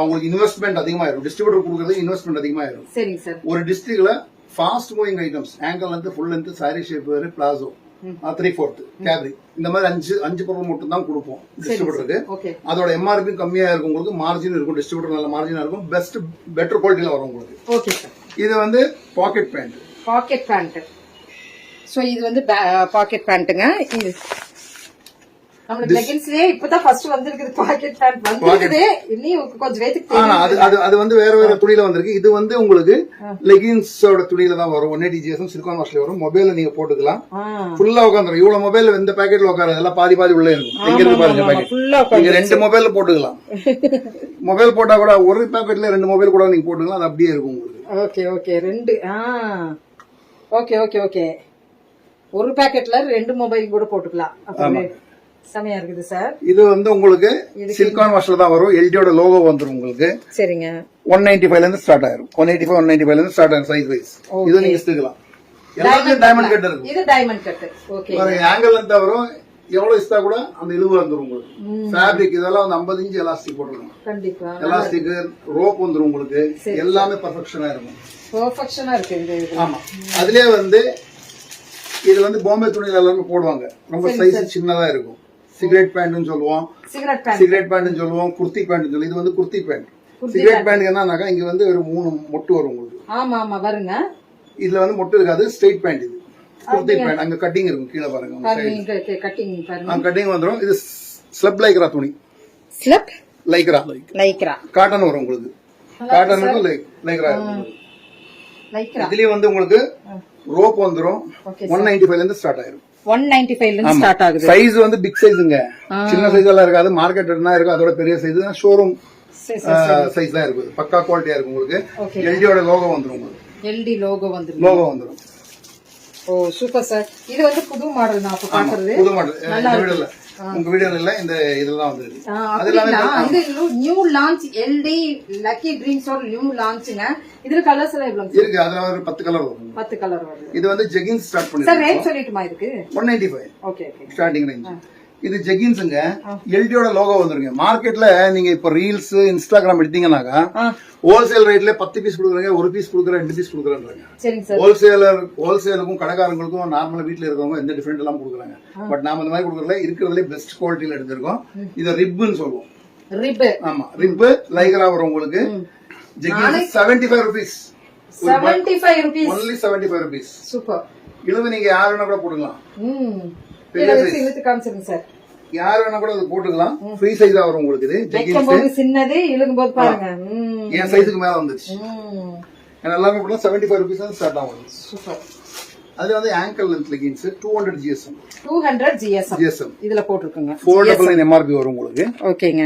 உங்களுக்கு இன்வெஸ்ட்மெண்ட் அதிகமாயிரும். டிஸ்ட்ரிபியூட்டர் கொடுக்கறது இன்வெஸ்ட்மெண்ட் அதிகமாயிரும். சரிங்க சார். ஒரு டிஸ்ட்ரிக்ட்ல fast moving items, angle length, full length, sorry shape வேறு, பிளாசோ 3/4 கேப்ரி இந்த மாதிரி அஞ்சு பருவம் மட்டும் தான் கொடுப்போம் டிஸ்ட்ரிபியூட்டருக்கு. ஓகே. அதோட எம்ஆர்பி கம்மியா இருக்கும், உங்களுக்கு மார்ஜின் இருக்கும், டிஸ்ட்ரிபியூட்டர் நல்ல மார்ஜினா இருக்கும், பெட்டர் குவாலிட்டியில வரும் உங்களுக்கு. Okay sir. இது வந்து pocket pant. Pocket pant. So இது வந்து பாக்கெட் பேண்ட்டுங்க. இது நம்ம லெகின்ஸ்லயே இப்பதான் ஃபர்ஸ்ட் வந்திருக்குது பாக்கெட் பேண்ட் வந்திருக்குது. இன்னும் கொஞ்சம் வேத்துக்கு தெரியும். அது வந்து வேற துணியில வந்திருக்கு. இது வந்து உங்களுக்கு லெகின்ஸோட துணியில தான் வரும். 180 GSM சிலிகான் வாஷ்ல வரும். மொபைல்ல நீங்க போட்டுக்கலாம். ஃபுல்லா உட்காந்துரும். இவ்வளவு மொபைல் இந்த பேக்கெட்ல உட்காராது, எல்லாம் பாதி உள்ள இருக்கும். எங்க இருக்கு பாருங்க பேக்கெட். நீங்க 2 மொபைல்ல போட்டுக்கலாம். மொபைல் போட்டா கூட ஒரு பேக்கெட்ல 2 மொபைல் கூட நீங்க போட்டுக்கலாம். அது அப்படியே இருக்கும் உங்களுக்கு. Okay okay. 2 okay okay okay. ஒரு பேக்கெட்ல 2 மொபைல் கூட போட்டுக்கலாம். அப்ப செமையா இருக்குது சார். இது வந்து உங்களுக்கு சிலிகான் வாஷ்ல தான் வரும். எல்டியோட லோகோ வந்துரும் உங்களுக்கு. சரிங்க. 195 ல இருந்து ஸ்டார்ட் ஆயிரும். 185 195 ல இருந்து ஸ்டார்ட் ஆகும் சைஸ் வைஸ். இது நீங்க இஸ்திக்கலாம். எல்லாமே டைமண்ட் கட் இருக்கும். இது டைமண்ட் கட். ஓகே. பாருங்க ஆங்கிள் லென்த் வரும். எவ்வளவு இஸ்தா கூட அந்த இழுவு வந்துரும் உங்களுக்கு. ஃபேப்ரிக் இதெல்லாம் வந்து 50 இன்ச் எலாஸ்டிக் போட்டுருக்கோம். கண்டிப்பா. எலாஸ்டிக் ரோப் வந்துரும் உங்களுக்கு. எல்லாமே பெர்ஃபெக்ஷனா இருக்கும். பெர்ஃபெக்ஷனா இருக்கு இது. ஆமா. அதுலயே வந்து இது வந்து பாம்பே துணியில எல்லாமே போடுவாங்க. ரொம்ப சைஸ் சின்னதா இருக்கும். சிகரெட் பேண்ட்னு சொல்லுவோம். சிகரெட் பேண்ட்னு சொல்லுவோம். குர்த்தி பேண்ட் சொல்லுவோம். இது வந்து குர்த்தி பேண்ட். சிகரெட் பேண்ட் என்னன்னாக்கா இங்க வந்து ஒரு 3 மொட்டு வரும் உங்களுக்கு. ஆமா ஆமா வருங்க. இதுல வந்து மொட்டு இருக்காது. ஸ்ட்ரைட் பேண்ட் இது. குர்த்தி பேண்ட். அங்க கட்டிங் இருக்கும். கீழ பாருங்க. கட்டிங் பாருங்க. கட்டிங் வந்துரும். இது ஸ்லப் லைக்ரா துணி. ஸ்லப் லைக்ரா காட்டன் வரும் உங்களுக்கு. காட்டனுக்கு லைக்ரா லைக்ரா. இதுலயே வந்து உங்களுக்கு ரோப் வந்துரும். 195 ல இருந்து ஸ்டார்ட் ஆயிரும். 195 ல இருந்து ஸ்டார்ட் ஆகுது. சைஸ் வந்து பிக் சைஸ்ங்க. சின்ன சைஸ் எல்லாம் இருக்காது. மார்க்கெட் என்ன இருக்கு அதோட பெரிய சைஸ் தான். ஷோரூம் சைஸ் தான் இருக்கு. பக்கா குவாலிட்டியா இருக்கும் உங்களுக்கு. எல்டியோட லோகோ வந்துரும் உங்களுக்கு. எல்டி லோகோ வந்துரும். லோகோ வந்துரும். ஓ சூப்பர் சார். இது வந்து புது மாடல் நான் அப்ப பாக்குறது. புது மாடல். இந்த வீடியோல உங்க வீடியோல இல்ல இந்த இதெல்லாம் வந்திருக்கு. அதெல்லாம் new launch LT lucky dreams ஓட நியூ லான்ச்ங்க. இதுல கலர்ஸ் எல்லாம் எவ்வளவு இருக்கு? அதுல ஒரு 10 கலர் வரும். 10 கலர் வருது. இது வந்து ஜெகின்ஸ் ஸ்டார்ட் பண்ணிருக்கோம். சார் ரேட் சொல்லிட்டுமா இதுக்கு? 195. Okay okay. Starting range. இது ஜெகின்ஸ்ங்க. எல்டியோட லோகோ வந்துருங்க. மார்க்கெட்ல நீங்க இப்ப ரீல்ஸ் இன்ஸ்டாகிராம் எடுத்தீங்கன்னாக்கா ஹோல்சேல் ரேட்ல 10 பீஸ் கொடுக்குறாங்க, 1 பீஸ் கொடுக்குறேன், 2 பீஸ் கொடுக்குறாங்க. சரிங்க சார். ஹோல்சேலுக்கும் கடைக்காரங்களுக்கும் நார்மலா வீட்டுல இருக்கவங்க எந்த டிஃபரெண்ட் எல்லாம் கொடுக்குறாங்க. பட் நாம இந்த மாதிரி கொடுக்கறதுல இருக்கிறதுல பெஸ்ட் குவாலிட்டியில எடுத்திருக்கோம். இத ரிப்னு சொல்லுவோம். ரிப். ஆமா ரிப் லைக்ரா வரும் உங்களுக்கு. Jeggings 75 rupees. 75 rupees. only 75 rupees. Super. இழுவு நீங்க யார் வேணா கூட போட்டுக்கலாம். இழுத்து காமிச்சிருங்க சார். யார் வேணா கூட அது போட்டுக்கலாம். ஃப்ரீ சைஸா வரும் உங்களுக்கு. இது ஜெகின்ஸ் சின்னது இழுக்கும் போது பாருங்க. என் சைஸுக்கு மேல வந்துருச்சு. எல்லாமே போட்டா 75 rupees தான் ஸ்டார்ட் ஆகும். சூப்பர். அது வந்து angle length leggings 200 GSM. 200 GSM இதுல போட்டுருக்குங்க. 499 MRP வரும் உங்களுக்கு. ஓகேங்க.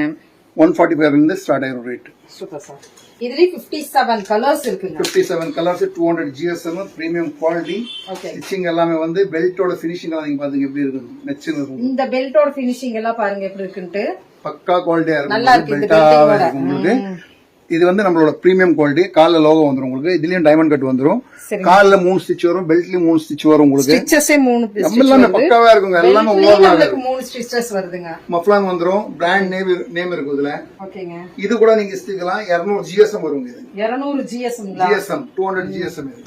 145 இருந்து ஸ்டார்ட் ஆயிரும் ரேட். Super sir. இதுல 57 கலர்ஸ் இருக்குங்க. 57 colours 200 GSM premium quality. Stitching எல்லாமே வந்து பெல்ட்டோட ஃபினிஷிங் எல்லாம் நீங்க பாத்தீங்க எப்படி இருக்கு. நெச்சிங் இருக்கும். இந்த பெல்ட்டோட ஃபினிஷிங் எல்லாம் பாருங்க எப்படி இருக்குன்னு. பக்கா குவாலிட்டியா இருக்கும். நல்லா இருக்கு இந்த பெல்ட்டோட. உங்களுக்கு இது வந்து நம்மளோட பிரீமியம் குவாலிட்டி. கால்ல லோகோ வந்துரும் உங்களுக்கு. இதுலயும் டைமண்ட் கட் வந்துரும். கால்ல 3 ஸ்டிச் வரும். பெல்ட்லயும் 3 ஸ்டிச் வரும் உங்களுக்கு. ஸ்டிச்சஸே 3 எல்லாமே பக்காவா இருக்குங்க. எல்லாமே உங்களுக்கு 3 ஸ்டிச்சஸ் வருதுங்க. மஃப்லான் வந்துரும். பிராண்ட் நேம் இருக்கு இதுல. ஓகேங்க. இது கூட நீங்க ஸ்டிக்கலாம். 200 GSM வருங்க இது. 200 GSM 200 GSM இது.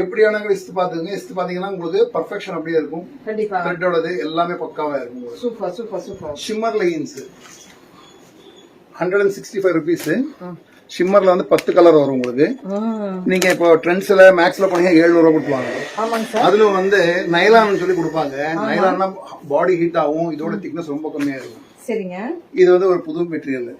எப்படி வேணாலும் இஸ்து பாத்துங்க. இஸ்து பாத்தீங்கன்னா உங்களுக்கு பெர்ஃபெக்ஷன் அப்படியே இருக்கும். கண்டிப்பா. த்ரெட்டோடது எல்லாமே பக்காவா இருக்கும். Super super super. Shimmer leggings 165 rupees. ஷிம்மர்ல வந்து 10 கலர் வரும் உங்களுக்கு. நீங்க இப்போ ட்ரெண்ட்ஸ்ல மேக்ஸ்ல போனீங்க 700 ரூபாய் கொடுப்பாங்க. அதுல வந்து நைலான் சொல்லி கொடுப்பாங்க. நைலான்னா பாடி ஹீட் ஆகும். இதோட திக்னஸ் ரொம்ப கம்மியா இருக்கும். சரிங்க. இது வந்து ஒரு புது மெட்டீரியல்.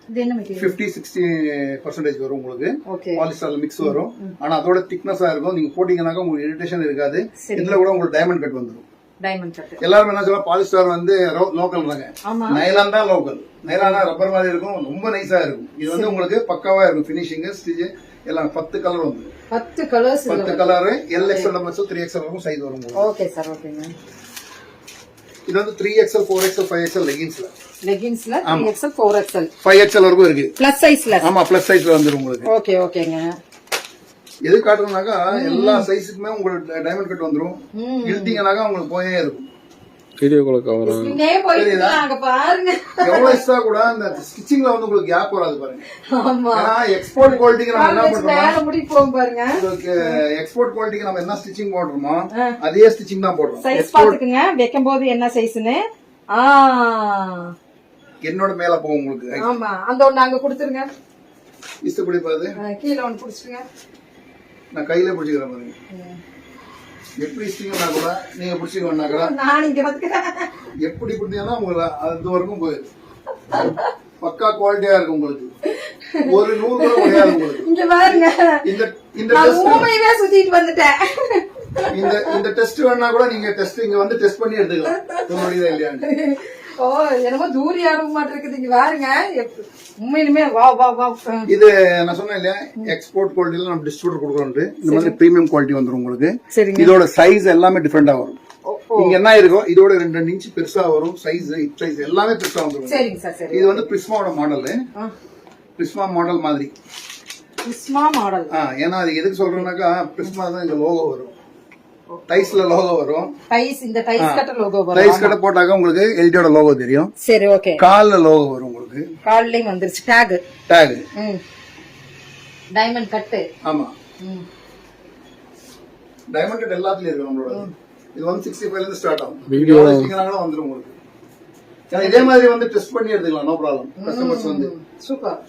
இது என்ன மெட்டீரியல்? 50-60% வரும் உங்களுக்கு. பாலிஸ்டர் மிக்ஸ் வரும். ஆனா அதோட திக்னஸா இருக்கும். நீங்க போட்டீங்கன்னாக்கா உங்களுக்கு இரிட்டேஷன் இருக்காது. இதுல கூட உங்களுக்கு டைமண்ட் கட் வந்துடும். Diamond cut. எல்லாரும் என்ன சொல்ல பாலிஸ்டர் வந்து லோக்கல் தாங்க. நைலான் தான் லோக்கல். நைலானா ரப்பர் மாதிரி இருக்கும். ரொம்ப நைஸா இருக்கும். இது வந்து உங்களுக்கு பக்காவா இருக்கும். ஃபினிஷிங் ஸ்டிச் எல்லாம் 10 கலர் வந்து 10 கலர்ஸ் 10 கலர் LXL மட்டும் 3XL வரைக்கும் சைஸ் வரும். Okay sir. ஓகேங்க. இது வந்து 3XL 4XL 5XL லெகின்ஸ்ல 3XL 4XL 5XL வரைக்கும் இருக்கு. பிளஸ் சைஸ்ல. ஆமா பிளஸ் சைஸ்ல வந்துரும் உங்களுக்கு. ஓகே ஓகேங்க. எது காட்டுறதுனாக்கா எல்லா சைஸுக்குமே உங்களுக்கு டைமண்ட் கட் வந்துரும். இழுத்தீங்கன்னாக்கா உங்களுக்கு போயே இருக்கும். வீடியோக்குள்ள கவர் நீங்க போயிட்டு அங்க பாருங்க. எவ்வளவு எக்ஸ்ட்ரா கூட அந்த ஸ்டிச்சிங்ல வந்து உங்களுக்கு கேப் வராது பாருங்க. ஆமா. ஏன்னா எக்ஸ்போர்ட் குவாலிட்டிக்கு நம்ம என்ன பண்றோம், மேல முடி போகும் பாருங்க. உங்களுக்கு எக்ஸ்போர்ட் குவாலிட்டிக்கு நம்ம என்ன ஸ்டிச்சிங் போடுறோமோ அதே ஸ்டிச்சிங் தான் போடுறோம். சைஸ் பாத்துக்குங்க, வைக்கும்போது என்ன சைஸ்னு. என்னோட மேல போகும் உங்களுக்கு. ஆமா, அந்த ஒண்ணு அங்க கொடுத்துருங்க. இஷ்டப்படி பாது கீழே ஒண்ணு புடிச்சுங்க. நான் கையில பிடிச்சிக்கிறேன் பாருங்க. எப்படி இஷ்டீங்கன்னா கூட நீங்க பிடிச்சிக்கணும்னா கூட நான் இங்க வந்துக்கிறேன். எப்படி பிடிச்சீங்கன்னா உங்களுக்கு அது வரைக்கும் போயிடும். பக்கா குவாலிட்டியா இருக்கும் உங்களுக்கு. ஒரு நூறு கூட முடியாது உங்களுக்கு. இங்க பாருங்க, இந்த இந்த நான் ஊமையவே சுத்திட்டு வந்துட்டேன். இந்த டெஸ்ட் வேணா கூட நீங்க டெஸ்ட் இங்க வந்து டெஸ்ட் பண்ணி எடுத்துக்கலாம். முடியுதா இல்லையான்னு. ஓ, என்னமோ தூரி ஆட மாட்டிருக்குது. இங்க பாருங்க, உண்மையிலுமே வா வா வா. இது நான் சொன்னேன் இல்லையா, எக்ஸ்போர்ட் குவாலிட்டியில நம்ம டிஸ்ட்ரிபியூட்டர் கொடுக்குறோம். இந்த மாதிரி பிரீமியம் குவாலிட்டி வந்துரும் உங்களுக்கு. இதோட சைஸ் எல்லாமே டிஃபரெண்டா வரும். இங்க என்ன இருக்கும், இதோட 2 இன்ச் பெருசா வரும். சைஸ் சைஸ் எல்லாமே பெருசா வந்துரும். சரிங்க சார், சரி. இது வந்து பிரிஸ்மாவோட மாடல். பிரிஸ்மா மாடல் மாதிரி. Prisma model. ஏன்னா அது எதுக்கு சொல்றேன்னாக்கா, பிரிஸ்மா தான் இந்த லோகோ வரும். டைஸ்ல லோகோ வரும். டைஸ், இந்த டைஸ் கட்ட லோகோ வரும். டைஸ் கட்ட போட்டாக்க உங்களுக்கு எல்டியோட லோகோ தெரியும். சரி, ஓகே. கால்ல லோகோ வரும் உங்களுக்கு. கால்லயும் வந்துருச்சு டாக். டாக். Diamond cut. ஆமா, டைமண்ட் கட் எல்லாத்துலயும் இருக்கு நம்மளோட. இது 165 ல இருந்து ஸ்டார்ட் ஆகும். வீடியோ வந்துரும் உங்களுக்கு. இதே மாதிரி வந்து டெஸ்ட் பண்ணி எடுத்துக்கலாம், நோ ப்ராப்ளம். கஸ்டமர்ஸ் வந்து சூப்பர்.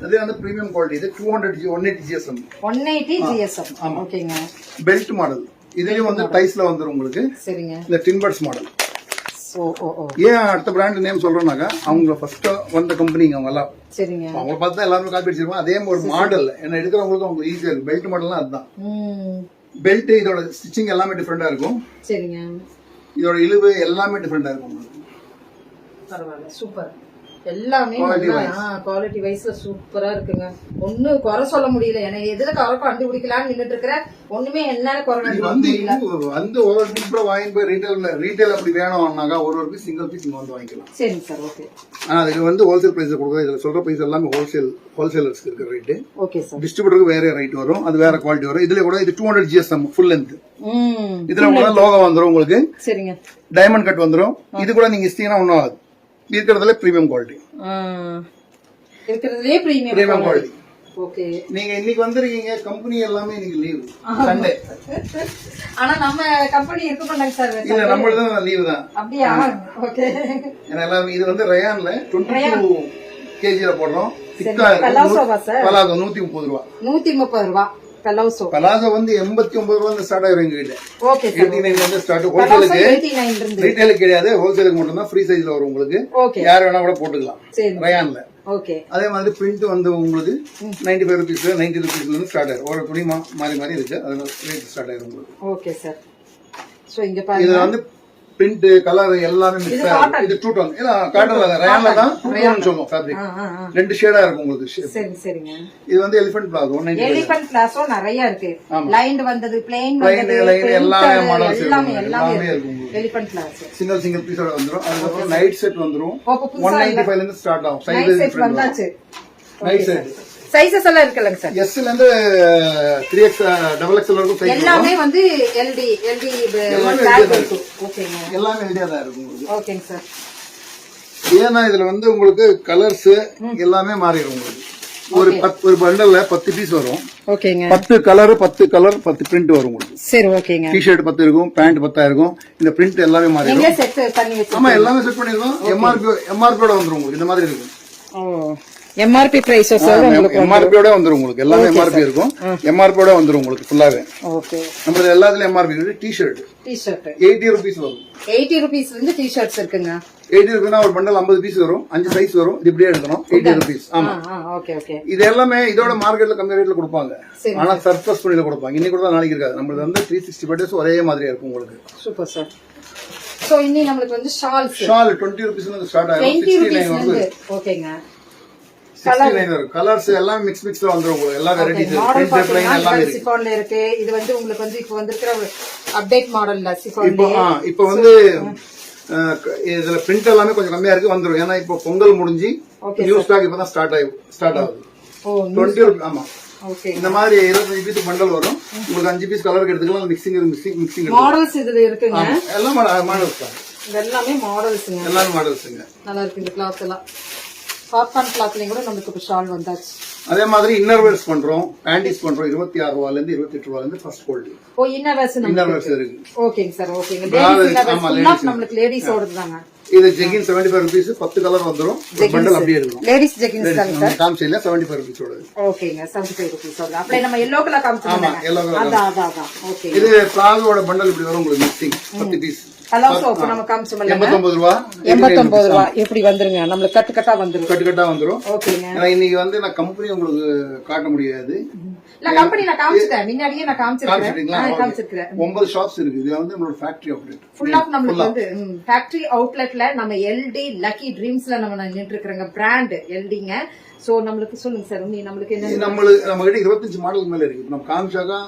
அதே வந்து பிரீமியம் குவாலிட்டி. இது 180 GSM. 180 GSM. ஓகேங்க. Belt model. இதுலயும் வந்து டைஸ்ல வந்துரும் உங்களுக்கு. சரிங்க. இந்த டின்பர்ட்ஸ் மாடல். ஏன் அடுத்த பிராண்ட் நேம் சொல்றேன்னாக்கா, அவங்க ஃபர்ஸ்ட் வந்த கம்பெனிங்க அவங்க எல்லாம். சரிங்க. அவங்க பார்த்தா எல்லாருமே காப்பி அடிச்சிருப்பாங்க. அதே ஒரு மாடல் என்ன எடுக்கிறவங்களுக்கு அவங்க ஈஸியா இருக்கு. பெல்ட் மாடல்லாம் அதுதான். பெல்ட் இதோட ஸ்டிச்சிங் எல்லாமே டிஃபரெண்டா இருக்கும். சரிங்க. இதோட இழுவு எல்லாமே டிஃபரெண்டா இருக்கும். பரவாயில்ல, சூப்பர். எல்லாமே குவாலிட்டி வைஸ்ல சூப்பரா இருக்குங்க. ஒண்ணு குறை சொல்ல முடியல. எனக்கு எதுல குறை கண்டுபிடிக்கலாம்னு நின்னுட்டு இருக்கிறேன். ஒண்ணுமே என்னன்னு குறை வந்து ஒரு பீஸ் கூட வாங்கி போய் ரீட்டைல் அப்படி வேணும்னாக்கா ஒரு பீஸ் சிங்கிள் பீஸ் வந்து வாங்கிக்கலாம். சரிங்க சார், ஓகே. அதுக்கு வந்து ஹோல்சேல் பிரைஸ் கொடுக்குறோம். இதுல சொல்ற பிரைஸ் எல்லாமே ஹோல்சேலர்ஸ்க்கு இருக்கிற ரேட்டு. Okay sir. டிஸ்ட்ரிபியூட்டருக்கு வேற ரேட் வரும், அது வேற குவாலிட்டி வரும். இதுல கூட இது 200 GSM ஃபுல் லென்த். இதுல கூட லோகோ வந்துரும் உங்களுக்கு. சரிங்க. டைமண்ட் கட் வந்துரும். இது கூட நீங்க இஸ்டீங்கன்னா ஒன்னும் ஆகுது. இருக்கிறதுல பிரீமியம் குவாலிட்டி. இருக்கிறதுலே பிரீமியம் குவாலிட்டி. ஓகே. நீங்க இன்னைக்கு வந்திருக்கீங்க, கம்பெனி எல்லாமே இன்னைக்கு லீவ், சண்டே. ஆனா நம்ம கம்பெனி இருக்க மாட்டாங்க சார். இல்ல, நம்மளது லீவ் தான். அப்படியே. ஓகே. ஏன்னா எல்லாமே இது வந்து ரயான்ல 22 kg போடுறோம். பலாசோ 130 ரூபா. 130 ரூபா பலாசோ. பலாசோ வந்து 89 ரூபா ஸ்டார்ட் ஆயிரும் எங்க கிட்ட. Okay sir. 89 வந்து ஸ்டார்ட். ஹோல்சேலுக்கு 89 இருந்து. ரீட்டைலுக்கு கிடையாது, ஹோல்சேலுக்கு மட்டும் தான் ஃப்ரீ சைஸ்ல வரும் உங்களுக்கு. யார் வேணா கூட போட்டுக்கலாம் ரயான்ல. ஓகே. அதே மாதிரி பிரிண்ட் வந்து உங்களுக்கு 95 ரூபீஸ்ல 90 ரூபீஸ்ல இருந்து ஸ்டார்ட் ஆயிரும். ஒரு துணி மாறி மாறி இருக்கு, அதனால ரேட் ஸ்டார்ட் ஆயிரும் உங்களுக்கு. Okay sir. சோ இங்க பாருங்க, இதுல வந்து பிரிண்ட் கலர் எல்லாமே மிக்ஸ் ஆகும். இது 2 டோன். இல்ல காட்டன்ல ரயான்ல தான் 2 டோன் சொல்லுவோம். ஃபேப்ரிக் 2 ஷேடா இருக்கும் உங்களுக்கு. சரி, சரிங்க. இது வந்து எலிஃபண்ட் பிளாசோ 190. எலிஃபண்ட் பிளாசோ நிறைய இருக்கு. லைன் வந்தது, பிளைன் வந்தது, எல்லாமே மாடல்ஸ் எல்லாமே இருக்கும். எலிஃபண்ட் பிளாசோ சிங்கிள் பீஸோட வந்துரும். அதுக்கு அப்புறம் நைட் செட் வந்துரும். 195 ல இருந்து ஸ்டார்ட் ஆகும். சைஸ் செட் வந்தாச்சு. நைட் செட் சைஸஸ் எல்லாம் இருக்குலங்க சார். S ல இருந்து 3X டபுள் XL வரைக்கும் சைஸ் எல்லாமே வந்து LD டாக் இருக்கும். ஓகேங்க. எல்லாமே LD தான் இருக்கும் உங்களுக்கு. ஓகேங்க சார். ஏன்னா இதுல வந்து உங்களுக்கு கலர்ஸ் எல்லாமே மாறிடும் உங்களுக்கு. ஒரு பண்டல்ல 10 பீஸ் வரும். ஓகேங்க. 10 கலர் 10 பிரிண்ட் வரும் உங்களுக்கு. சரி, ஓகேங்க. டி-ஷர்ட் 10 இருக்கும், பேண்ட் 10 இருக்கும். இந்த பிரிண்ட் எல்லாமே மாறிடும். நீங்க செட் பண்ணி வச்சிருக்கீங்க? ஆமா, எல்லாமே செட் பண்ணிருக்கோம். MRP-யோட வந்துரும் உங்களுக்கு. இந்த மாதிரி இருக்கும். ஓ, MRP பிரைஸஸ் MRP-யோட வந்துரும் உங்களுக்கு. எல்லாமே MRP இருக்கும். MRP-யோட வந்துரும் உங்களுக்கு ஃபுல்லாவே. ஓகே. நம்ம எல்லாத்துலயும் MRP இருக்கு. டி-ஷர்ட் 80 ரூபீஸ் வரும். 80 ரூபீஸ்ல இருந்து டி-ஷர்ட்ஸ் இருக்குங்க. 80 ரூபீஸ்னா ஒரு பண்டல் 50 பீஸ் வரும். 5 சைஸ் வரும். இது இப்படியே எடுக்கணும். 80 ரூபீஸ். ஆமா. Okay, okay. இது எல்லாமே இதோட மார்க்கெட்ல கம்மி ரேட்ல கொடுப்பாங்க. ஆனா சர்ப்ளஸ் பண்ணில கொடுப்பாங்க. இன்னைக்கு கூட நாளைக்கு இருக்காது. நம்மளுக்கு வந்து 365 டேஸ் ஒரே மாதிரியா இருக்கும் உங்களுக்கு. Super sir. சோ இன்னி நமக்கு வந்து ஷால் 20 ரூபீஸ்ல இருந்து ஸ்டார்ட் ஆகும். 69 வந்து. ஓகேங்க. 69 வரும். கலர்ஸ் எல்லாம் மிக்ஸ்ல வந்துரும் உங்களுக்கு. எல்லா வெரைட்டிஸ் பிரிண்ட் டிசைன் எல்லாமே இருக்கு. சிஃபான்ல இருக்கு. இது வந்து உங்களுக்கு வந்து இப்போ வந்திருக்கிற அப்டேட் மாடல்ல சிஃபான்ல. இப்போ வந்து இதுல பிரிண்ட் எல்லாமே கொஞ்சம் கம்மியா இருக்கு, வந்துரும். ஏன்னா இப்போ பொங்கல் முடிஞ்சு நியூ ஸ்டாக் இப்பதான் ஸ்டார்ட் ஆகுது. 20 ரூபீஸ். ஆமா, ஓகே. இந்த மாதிரி 25 பீஸ் பண்டல் வரும். உங்களுக்கு 5 பீஸ் கலருக்கு எடுத்துக்கலாம். மிக்சிங் மாடல்ஸ் இதுல இருக்குங்க. எல்லாம் மாடல்ஸ் தான். இது எல்லாமே மாடல்ஸ்ங்க. எல்லாமே மாடல்ஸ்ங்க. நல்லா இருக்கு இந்த கிளாத் எல்லாம். காட்டன் கிளாத்லயும் கூட நமக்கு இப்ப ஷால் வந்தாச்சு. அதே மாதிரி இன்னர் வேர்ஸ் பண்றோம், பேண்டிஸ் பண்றோம். 26 ரூபாயில இருந்து 28 ரூபாயில இருந்து ஃபர்ஸ்ட் குவாலிட்டி. ஓ இன்னர் வேர்ஸ் இருக்கு. ஓகேங்க சார், ஓகேங்க. லேடிஸ் நம்மளுக்கு லேடிஸ் ஓடுதாங்க. இது ஜெகின் 75 ரூபீஸ் 10 கலர் வந்துரும். பண்டல் அப்படியே இருக்கும். லேடிஸ் ஜெகின்ஸ் தான் சார். காமிச்சல 75 ரூபீஸ் ஓடுது. ஓகேங்க 75 ரூபீஸ் ஓடுது. அப்படியே நம்ம yellow கலர் காமிச்சோம். ஆமா yellow கலர். அதான் ஓகே. இது பிளாகோட பண்டல் இப்படி வரும் உங்களுக்கு மிக்சிங் 10 பீஸ். ஹலோ சோப் நம்ம காமிச்சோம். 89 ரூபாய். 89 ரூபாய் இப்படி வந்துருங்க. நம்மளுக்கு கட்டு வந்துரும். ஓகேங்க. ஏன்னா இன்னைக்கு வந்து நான் கம்பெனி உங்களுக்கு காட்ட முடியாது. இல்ல கம்பெனி நான் காமிச்சிட்டேன். முன்னாடியே நான் காமிச்சிருக்கேன். 9 ஷாப்ஸ் இருக்கு. இது வந்து நம்மளோட ஃபேக்டரி அவுட்லெட். ஃபுல் ஆஃப் நம்மளுக்கு வந்து ஃபேக்டரி அவுட்லெட்ல நம்ம எல்டி லக்கி ட்ரீம்ஸ்ல நம்ம நின்னுட்டு இருக்கறங்க. பிராண்ட் எல்டிங்க. சோ நம்மளுக்கு சொல்லுங்க சார், நம்மளுக்கு என்ன நம்ம கிட்ட 25 மாடல் மேல இருக்கு. நம்ம காமிச்சாக்கா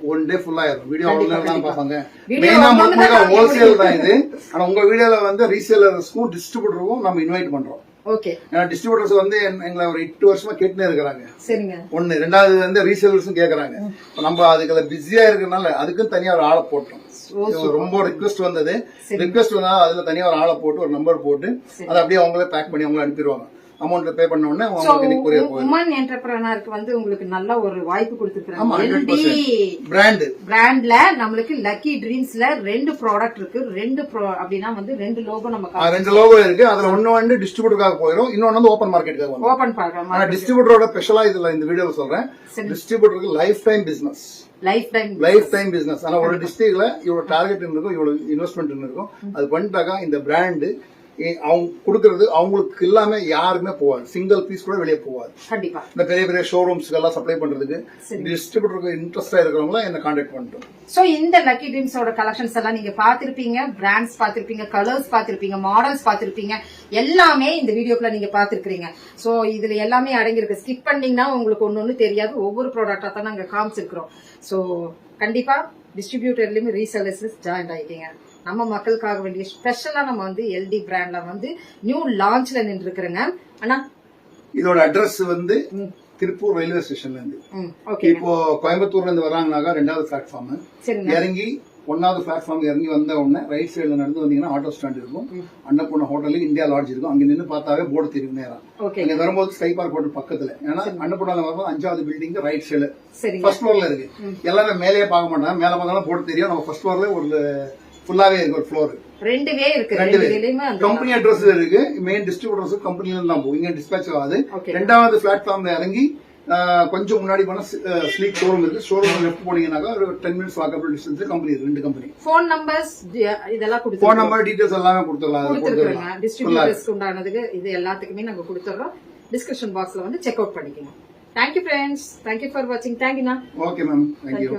ஒன் டே ஃபுல் ஆயிரும். வீடியோ தான் பாப்பாங்க. மெயினா முழுக்க ஹோல்சேல் தான் இது. ஆனா உங்க வீடியோல வந்து ரீசேலர்ஸ்க்கும் டிஸ்ட்ரிபியூட்டருக்கும் நம்ம இன்வைட் பண்றோம். ஓகே. ஏன்னா டிஸ்ட்ரிபியூட்டர்ஸ் வந்து எங்களை ஒரு 8 வருஷமா கேட்டுனே இருக்காங்க. சரிங்க. ஒண்ணு. ரெண்டாவது வந்து ரீசேலர்ஸும் கேக்குறாங்க. நம்ம அதுக்குள்ள பிஸியா இருக்கறனால அதுக்கும் தனியா ஒரு ஆளை போட்டோம். ரொம்ப ரிக்வெஸ்ட் வந்தது. ரிக்வெஸ்ட் வந்தா அதுல தனியா ஒரு ஆளை போட்டு ஒரு நம்பர் போட்டு அதை அப்படியே அவங்களே பேக் பண்ணி அவங்களே அனுப்பிடுவாங்க. அமௌண்ட் பே பண்ண உடனே உங்களுக்கு கொரியர் போகும். உமன் என்டர்பிரனருக்கு வந்து உங்களுக்கு நல்ல ஒரு வாய்ப்பு கொடுத்திருக்காங்க. எல்டி பிராண்ட்ல நம்மளுக்கு லக்கி ட்ரீம்ஸ்ல 2 ப்ராடக்ட் இருக்கு. 2 அப்படினா வந்து 2 லோகோ நம்ம 2 லோகோ இருக்கு. அதுல ஒன்னு வந்து டிஸ்ட்ரிபியூட்டருக்காக போயிடும், இன்னொன்னு வந்து ஓபன் மார்க்கெட்டுக்காக வரும். ஓபன் பார்க்கலாம். ஆனா டிஸ்ட்ரிபியூட்டரோட ஸ்பெஷலா இதுல இந்த வீடியோல சொல்றேன். டிஸ்ட்ரிபியூட்டருக்கு லைஃப் டைம் பிசினஸ். ஆனா ஒரு டிஸ்ட்ரிக்ட்ல இவ்வளவு டார்கெட் இருக்கும், இவ்வளவு இன்வெஸ்ட்மெண்ட் இருக்கும். அது பண்ணிட்டாக்கா இந்த பிராண்ட் அவங்க கொடுக்கறது அவங்களுக்கு எல்லாமே யாருமே போவாது. சிங்கிள் பீஸ் கூட வெளியே போவாது. கண்டிப்பா இந்த பெரிய பெரிய ஷோரூம்ஸ்க்கு எல்லாம் சப்ளை பண்றதுக்கு டிஸ்ட்ரிபியூட்டருக்கு இன்ட்ரெஸ்டா இருக்கிறவங்க என்ன கான்டாக்ட் பண்ணிட்டோம். சோ இந்த லக்கி ட்ரீம்ஸோட கலெக்ஷன்ஸ் எல்லாம் நீங்க பாத்திருப்பீங்க. பிராண்ட்ஸ் பாத்திருப்பீங்க, கலர்ஸ் பாத்திருப்பீங்க, மாடல்ஸ் பாத்திருப்பீங்க. எல்லாமே இந்த வீடியோக்குள்ள நீங்க பாத்திருக்கீங்க. சோ இதுல எல்லாமே அடங்கியிருக்கு. ஸ்கிப் பண்ணீங்கன்னா உங்களுக்கு ஒன்னொன்னு தெரியாது. ஒவ்வொரு ப்ராடக்டா தான் நாங்க காமிச்சிருக்கிறோம். சோ கண்டிப்பா டிஸ்ட்ரிபியூட்டர்லயும் ரீசெல்லர்ஸ் ஜாயின் ஆயிட்டீங்க. நம்ம மக்களுக்காக வேண்டிய ஸ்பெஷலா நம்ம வந்து எல்டி பிராண்ட்ல வந்து நியூ லான்ச்ல நின்று இருக்கிறேங்க. ஆனா இதோட அட்ரஸ் வந்து திருப்பூர் ரயில்வே ஸ்டேஷன்ல இருந்து. இப்போ கோயம்புத்தூர்ல இருந்து வராங்கனாக்கா 2வது பிளாட்ஃபார்ம் இறங்கி 1வது பிளாட்ஃபார்ம் இறங்கி வந்த உடனே ரைட் சைடுல நடந்து வந்தீங்கன்னா ஆட்டோ ஸ்டாண்ட் இருக்கும். அன்னபூர்ணா ஹோட்டலுக்கு இந்தியா லாட்ஜ் இருக்கும். அங்க நின்று பார்த்தாவே போர்டு தெரியும் நேரம். அங்க வரும்போது ஸ்கை பார்க் ஹோட்டல் பக்கத்துல. ஏன்னா அன்னபூர்ணால வரும்போது 5வது பில்டிங் ரைட் சைடு ஃபர்ஸ்ட் ஃப்ளோர்ல இருக்கு. எல்லாமே மேலேயே பார்க்க மாட்டாங்க. மேல பார்த்தாலும் போர்டு தெரியும். நம்ம ஃபர்ஸ்ட் ஃப்ளோர்ல ஒரு ஃபுல்லாவே இருக்கு. ஒரு ஃப்ளோர் 2 இருக்கு. கம்பெனி அட்ரஸ் இருக்கு. மெயின் டிஸ்ட்ரிபியூட்டர்ஸ் கம்பெனில இருந்து தான் போகும். இங்க டிஸ்பேச் ஆகாது. 2வது பிளாட்ஃபார்ம்ல இறங்கி கொஞ்சம் முன்னாடி போனா ஸ்லீப் ஷோரூம் இருக்கு. ஷோரூம் லெஃப்ட் போனீங்கன்னாக்கா ஒரு 10 மினிட்ஸ் வாக்கபிள் டிஸ்டன்ஸ் கம்பெனி இருக்கு. 2 கம்பெனி. ஃபோன் நம்பர்ஸ் இதெல்லாம் கொடுத்து ஃபோன் நம்பர் டீடைல்ஸ் எல்லாமே கொடுத்துடலாம். டிஸ்ட்ரிபியூட்டர்ஸ்க்கு உண்டானதுக்கு இது எல்லாத்துக்குமே நாங்க கொடுத்துறோம். டிஸ்கிரிப்ஷன் பாக்ஸ்ல வந்து செக் அவுட் பண்ணிக்கோங்க. Thank you friends. Thank you for watching. Thank you na. Okay ma'am. Thank you.